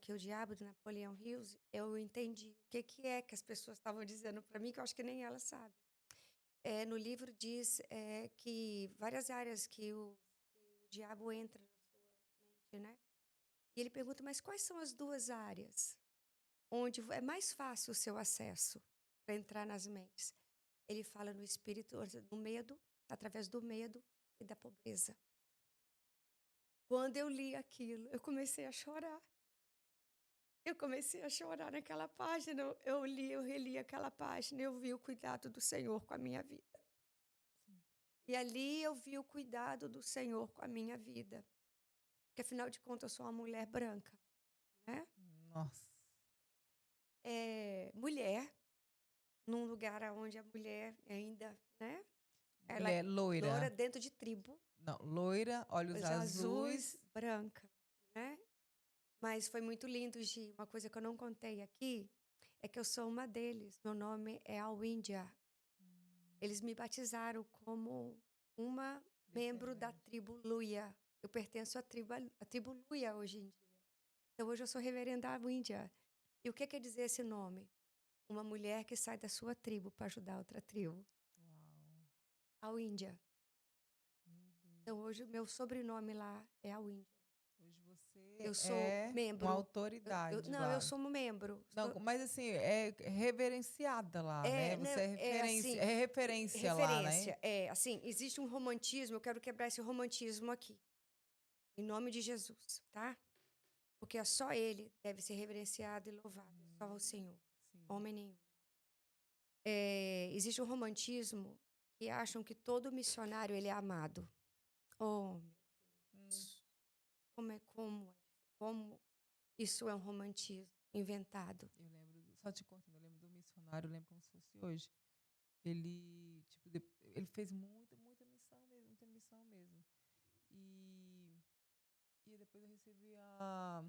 que o Diabo, do Napoleão Hills, eu entendi o que é que as pessoas estavam dizendo para mim, que eu acho que nem ela sabe. No livro diz que várias áreas que o diabo entra na sua mente, né? E ele pergunta, mas quais são as duas áreas onde é mais fácil o seu acesso para entrar nas mentes? Ele fala no espírito, no medo, através do medo e da pobreza. Quando eu li aquilo, eu comecei a chorar. Eu comecei a chorar naquela página. Eu li, eu reli aquela página, eu vi o cuidado do Senhor com a minha vida. E ali eu vi o cuidado do Senhor com a minha vida. Porque, afinal de contas, eu sou uma mulher branca, né? Nossa. Mulher, num lugar onde a mulher ainda, né? Ela é Mulher loura loira. dentro de tribo, Não, loira, olhos os azuis, azuis. branca, né? Mas foi muito lindo, Gi. Uma coisa que eu não contei aqui é que eu sou uma deles. Meu nome é Alwindia. Eles me batizaram como uma membro da Descendente. tribo Luia. Eu pertenço à tribo Luia hoje em dia. Então, hoje eu sou reverenda Alwindia. E o que quer dizer esse nome? Uma mulher que sai da sua tribo para ajudar outra tribo. Uau. Alwindia. Meu Deus. Então, hoje o meu sobrenome lá é Alwindia. Hoje você Eu sou é uma membro. autoridade Não, eu lá. sou um membro. Não, mas assim, é reverenciada lá, né? Você Né, assim, é referência lá, né? referência. Assim, existe um romantismo, eu quero quebrar esse romantismo aqui. Em nome de Jesus, tá? Porque é só Ele deve ser reverenciado e louvado. Só o Senhor. Sim. Homem nenhum. Existe um romantismo que acham que todo missionário ele é amado. Oh, meu Hum, Deus. Como isso é um romantismo inventado. eu lembro, só te cortando, eu lembro do missionário, eu lembro como se fosse hoje. Ele, tipo, ele fez muita missão mesmo, muita missão mesmo. E, e depois eu recebi a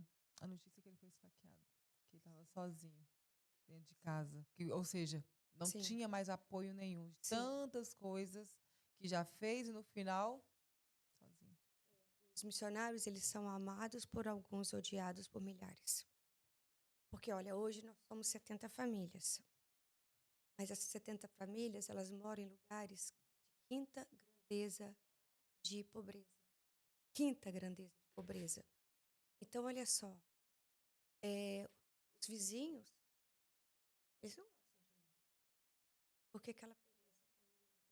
notícia que ele foi esfaqueado, que ele estava sozinho dentro de casa. Ou seja, não Sim, tinha mais apoio nenhum de sim. tantas coisas que já fez e no final, sozinho. Os missionários, eles são amados por alguns, odiados por milhares. Porque, olha, hoje nós somos 70 famílias. Mas essas 70 famílias, elas moram em lugares de quinta grandeza de pobreza. Quinta grandeza de pobreza. Então, olha só, os vizinhos, eles não gostam de mim. Por que que ela pegou essa família?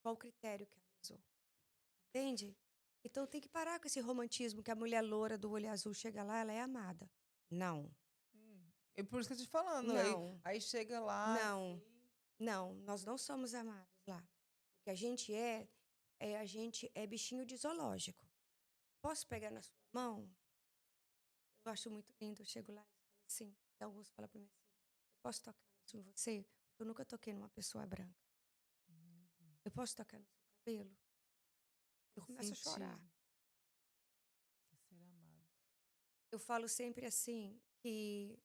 Qual o critério que ela usou? Entende? Então, tem que parar com esse romantismo que a mulher loura do olho azul chega lá, ela é amada. Não, É por isso que eu tô te falando. Aí, não, aí chega lá, não, assim. não. Nós não somos amados lá. O que a gente é bichinho de zoológico. Posso pegar na sua mão? Eu acho muito lindo. Eu chego lá e falo assim. Então, alguns falam para mim assim: eu posso tocar em você? Porque eu nunca toquei numa pessoa branca. Meu Deus. Eu posso tocar no seu cabelo? Eu começo a Sentir chorar. que ser amado. Eu falo sempre assim que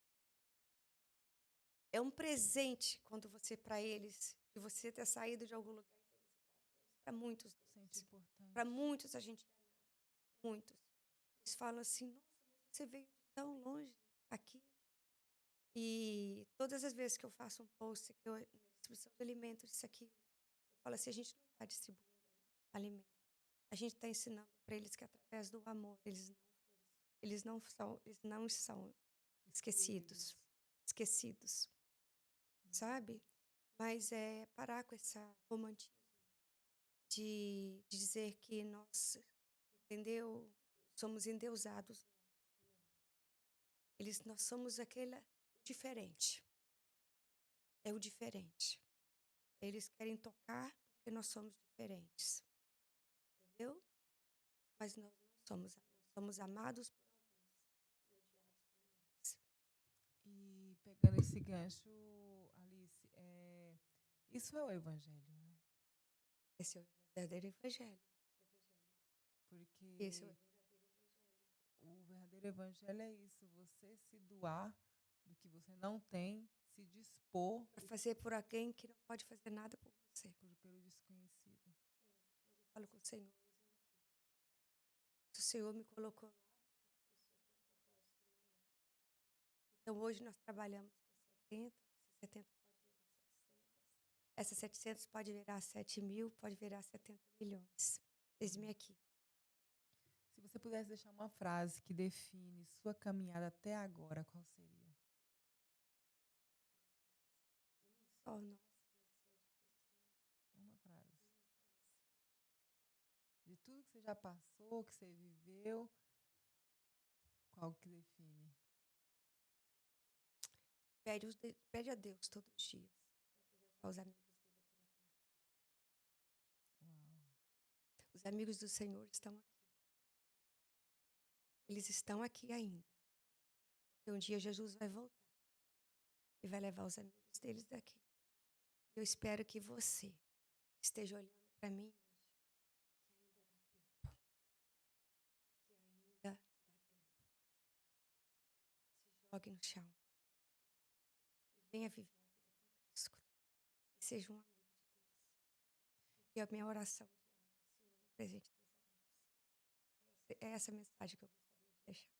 é um presente quando você, para eles, de você ter saído de algum lugar e ter visitado eles. Para muitos Sentir deles. Para importante. muitos a gente é amado. Muitos. Eles falam assim: nossa, mas você veio de tão longe aqui. E todas as vezes que eu faço um post que na distribuição de alimentos, isso aqui, eu falo assim: a gente não está distribuindo alimento. A gente está ensinando para eles que através do amor eles não são Excluídos. esquecidos, sabe? Mas é parar com esse romantismo de dizer que nós, entendeu? Somos endeusados. Nós somos aquele diferente. É o diferente. Eles querem tocar porque nós somos diferentes. Entendeu? Mas nós não somos. Nós somos amados por alguns e odiados por milhares. E pegando esse gancho, Alice, isso é o evangelho, né? Esse é o verdadeiro evangelho. Esse é o Porque verdadeiro evangelho. o verdadeiro evangelho é isso, você se doar do que você não tem, se dispor Para fazer por alguém que não pode fazer nada por você. pelo desconhecido. Mas eu falo com o Senhor, eis-me aqui. Se o Senhor me colocou lá, é porque o Senhor tem um propósito maior. Então, hoje nós trabalhamos com 70, esses 70 pode virar 700. Essas 700 pode virar 7.000, pode virar 70 milhões. Eis-me aqui. Se você pudesse deixar uma frase que define sua caminhada até agora, qual seria? Só, nossa, Uma frase. De tudo que você já passou, que você viveu, qual que define? pede a Deus todos os dias para apresentar os amigos dele aqui na terra. Os amigos do Senhor estão aqui. Eles estão aqui ainda. Porque um dia Jesus vai voltar e vai levar os amigos deles daqui. Eu espero que você esteja olhando para mim hoje, que ainda dá tempo. Se jogue no chão e venha viver uma vida com Cristo. E seja um amigo de Deus. Porque a minha oração diária, Senhor, me presente teus amigos. É essa mensagem que eu gostaria de deixar.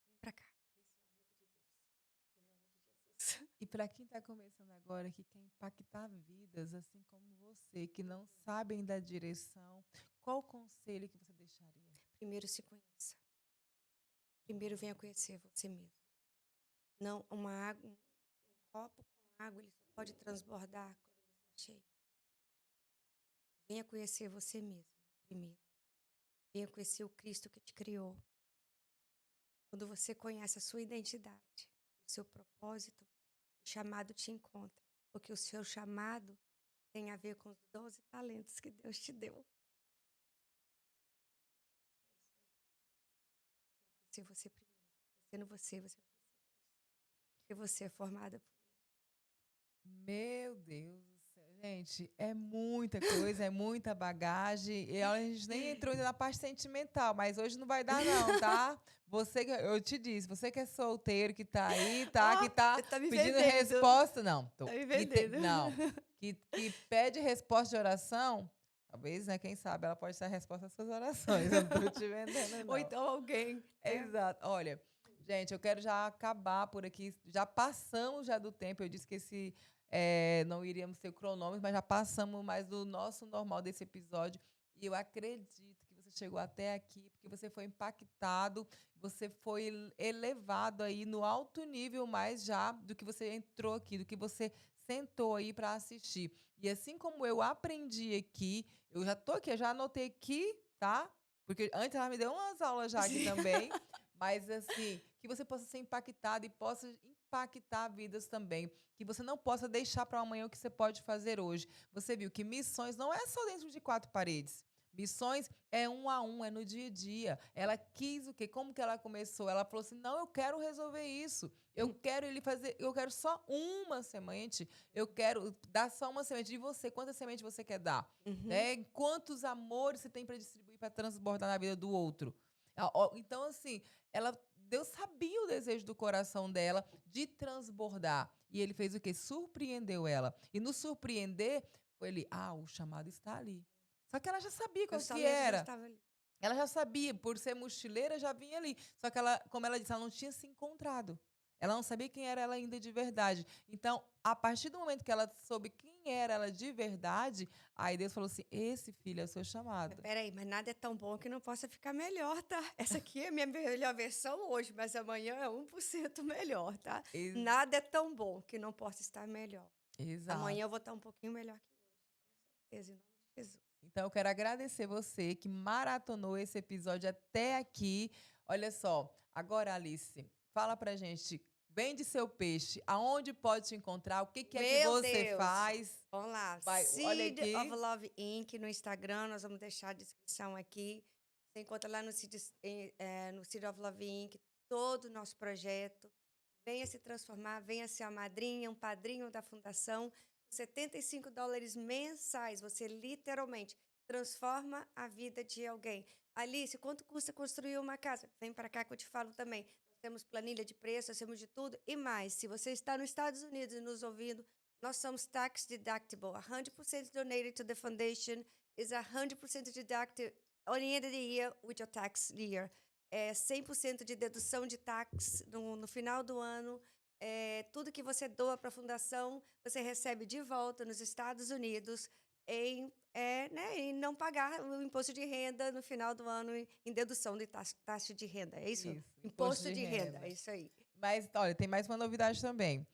Vem para cá. Esse é o amigo de Jesus. Em nome de Jesus. E para quem está começando agora, que quer impactar vidas, assim como você, que não sabem da direção, qual o conselho que você deixaria? Primeiro se conheça. Primeiro venha conhecer você mesmo. Não, um copo com água, ele só pode transbordar quando ele está cheio. Venha conhecer você mesmo, primeiro. Venha conhecer o Cristo que te criou. Quando você conhece a sua identidade, o seu propósito, o chamado te encontra. Porque o seu chamado tem a ver com os 12 talentos que Deus te deu. É isso aí. Venha conhecer você primeiro. Você vai conhecer Cristo. Porque você é formada por Ele. Meu Deus do céu, gente, é muita coisa, é muita bagagem. E a gente nem entrou ainda na parte sentimental, mas hoje não vai dar não, tá? Eu te disse, você que é solteiro, que tá aí, tá? Que tá Tá me pedindo vendendo. resposta, não. Tá me vendendo. Que pede resposta de oração, talvez, né? Quem sabe ela pode ser a resposta às suas orações. Eu não tô te vendendo, não. Ou então alguém. Exato. Olha, gente, eu quero já acabar por aqui. Já passamos já do tempo. Eu disse que não iríamos ter cronômetro, mas já passamos mais do nosso normal desse episódio. E eu acredito que você chegou até aqui porque você foi impactado, você foi elevado aí no alto nível mais já do que você entrou aqui, do que você sentou aí para assistir. E assim como eu aprendi aqui, eu já tô aqui, eu já anotei aqui, tá? Porque antes ela me deu umas aulas já aqui também, mas assim, que você possa ser impactado e possa impactar vidas também. Que você não possa deixar para amanhã o que você pode fazer hoje. Você viu que missões não é só dentro de 4 paredes. Missões é 1 a 1, é no dia a dia. Ela quis o quê? Como que ela começou? Ela falou assim: não, eu quero resolver isso. Eu quero eu quero só uma semente. Eu quero dar só uma semente. De você, quantas sementes você quer dar? Né? Quantos amores você tem para distribuir, para transbordar na vida do outro? Então, assim, Deus sabia o desejo do coração dela de transbordar. E ele fez o quê? Surpreendeu ela. E no surpreender, foi ele, o chamado está ali. Só que ela já sabia qual que era. Ela já sabia, por ser mochileira, já vinha ali. Só que ela, como ela disse, ela não tinha se encontrado. Ela não sabia quem era ela ainda de verdade. Então, a partir do momento que ela soube quem era ela de verdade, aí Deus falou assim: esse filho é o seu chamado. Peraí, mas nada é tão bom que não possa ficar melhor, tá? Essa aqui é a minha melhor versão hoje, mas amanhã é 1% melhor, tá? Nada é tão bom que não possa estar melhor. Exato. Amanhã eu vou estar um pouquinho melhor que hoje, com certeza, em nome de Jesus. Então, eu quero agradecer você que maratonou esse episódio até aqui. Olha só, agora, Alice, fala pra gente, vende seu peixe, aonde pode te encontrar, o que é que você faz? Vamos lá, Seed of Love Inc. no Instagram, nós vamos deixar a descrição aqui. Você encontra lá no Seed of Love Inc. todo o nosso projeto. Venha se transformar, venha ser a madrinha, um padrinho da fundação. $75 mensais, você literalmente transforma a vida de alguém. Alice, quanto custa construir uma casa? Vem para cá que eu te falo também. Nós temos planilha de preço, nós temos de tudo. E mais, se você está nos Estados Unidos e nos ouvindo, nós somos tax deductible. 100% donated to the foundation is 100% deducted on the end of the year with your tax year. 100% de dedução de tax no final do ano. Tudo que você doa para a fundação, você recebe de volta nos Estados Unidos em não pagar o imposto de renda no final do ano em dedução de taxa de renda. É isso? Imposto de renda, é isso aí. Mas, olha, tem mais uma novidade também.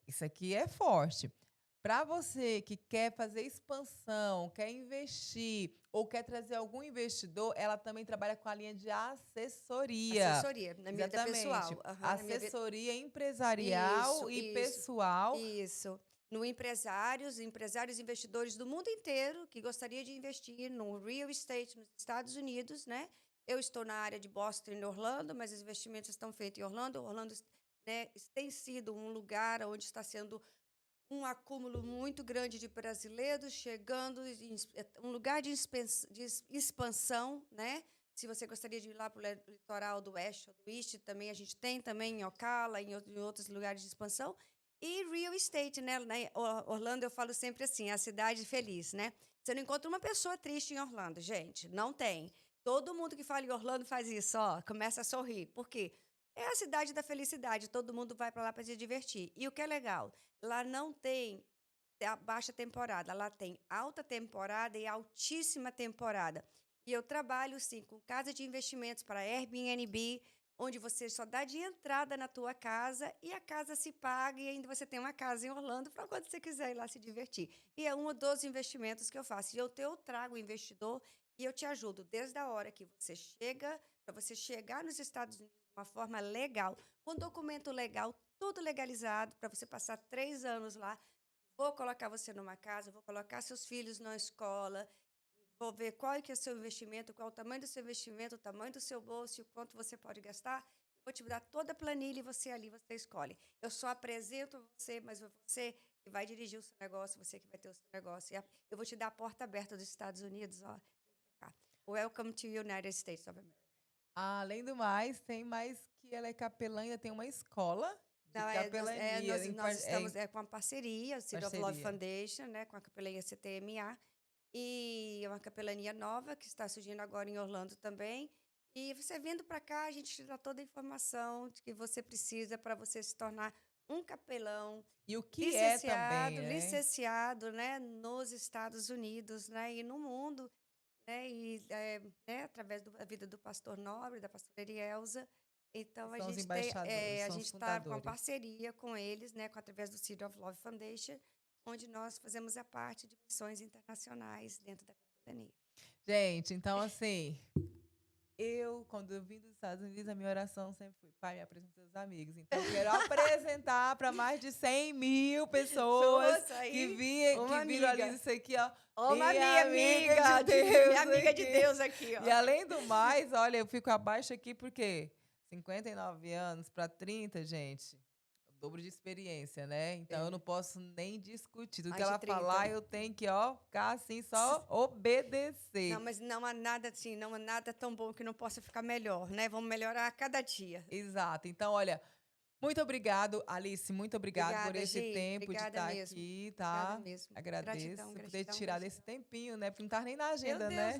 Isso aqui é forte. Para você que quer fazer expansão, quer investir ou quer trazer algum investidor, ela também trabalha com a linha de assessoria. Assessoria, na minha vida pessoal. Assessoria empresarial e pessoal. Isso. no empresários investidores do mundo inteiro que gostariam de investir no real estate nos Estados Unidos, né? Eu estou na área de Boston e Orlando, mas os investimentos estão feitos em Orlando. Orlando, né, tem sido um lugar onde está sendo um acúmulo muito grande de brasileiros chegando, um lugar de expansão, né? Se você gostaria de ir lá para o litoral do oeste ou do east, também a gente tem também em Ocala, em outros lugares de expansão. E real estate, né? Orlando, eu falo sempre assim, a cidade feliz, né? Você não encontra uma pessoa triste em Orlando, gente. Não tem. Todo mundo que fala em Orlando faz isso, ó, começa a sorrir. Por quê? É a cidade da felicidade. Todo mundo vai para lá para se divertir. E o que é legal, lá não tem a baixa temporada, lá tem alta temporada e altíssima temporada. E eu trabalho, sim, com casa de investimentos para Airbnb, onde você só dá de entrada na tua casa e a casa se paga e ainda você tem uma casa em Orlando para quando você quiser ir lá se divertir. E é um dos investimentos que eu faço. E eu trago o investidor e eu te ajudo desde a hora que você chega, para você chegar nos Estados Unidos de uma forma legal, com documento legal, tudo legalizado, para você passar 3 anos lá. Vou colocar você numa casa, vou colocar seus filhos na escola, vou ver qual é que é o seu investimento, qual é o tamanho do seu investimento, o tamanho do seu bolso, e o quanto você pode gastar. Vou te dar toda a planilha e você ali, você escolhe. Eu só apresento você, mas é você que vai dirigir o seu negócio, você que vai ter o seu negócio. Eu vou te dar a porta aberta dos Estados Unidos, ó. Vem pra cá. Welcome to United States of America. Além do mais, tem mais que ela é capelã, ainda tem uma escola de Não, capelania. nós estamos com uma parceria, o City of Love Parceria. Foundation, né, com a capelania CTMA, e é uma capelania nova que está surgindo agora em Orlando também. E você vindo para cá, a gente te dá toda a informação de que você precisa para você se tornar um capelão E o que é também, né? licenciado, né, nos Estados Unidos, né, e no mundo, né, e né, através da vida do pastor Nobre, da pastora Erielza. Então, São os embaixadores, a são os gente está com uma fundadores. parceria com eles, né, através do City of Love Foundation, onde nós fazemos a parte de missões internacionais dentro da capelania. Gente, então assim, quando eu vim dos Estados Unidos, a minha oração sempre foi: Pai, me apresenta seus amigos. Então, eu quero apresentar para mais de 100 mil pessoas Nossa, aí, que uma viram ali amiga. isso aqui, ó. Uma Minha amiga de Deus minha amiga de aqui. Deus aqui, ó. E além do mais, olha, eu fico abaixo aqui porque 59 anos para 30, gente, o dobro de experiência, né? Então eu não posso nem discutir. Tudo que Mais de ela 30. falar, eu tenho que, ó, ficar assim, só obedecer. Não, mas não há nada assim, não há nada tão bom que não possa ficar melhor, né? Vamos melhorar a cada dia. Exato. Então, olha, muito obrigado, Alice, muito obrigado por Obrigada, esse Gi. tempo de Obrigada estar mesmo. aqui, Obrigada tá? mesmo. Agradeço Gratidão, por ter gratidão, tirado esse gratidão. tempinho, né? Porque não estava nem na Meu agenda, Deus, né?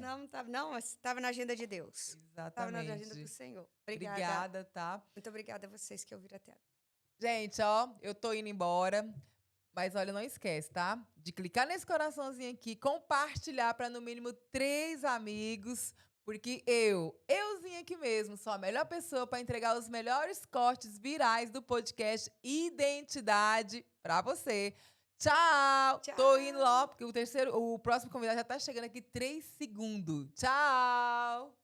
não, mas estava na agenda de Deus. Estava na agenda do Exatamente. Senhor. Obrigada. Obrigada, tá? Muito obrigada a vocês que ouviram até agora. Gente, ó, eu tô indo embora. Mas olha, não esquece, tá? De clicar nesse coraçãozinho aqui, compartilhar para no mínimo 3 amigos, porque euzinha aqui mesmo, sou a melhor pessoa para entregar os melhores cortes virais do podcast Identidade para você. Tchau! Tô indo lá, porque o próximo convidado já tá chegando aqui 3 segundos. Tchau!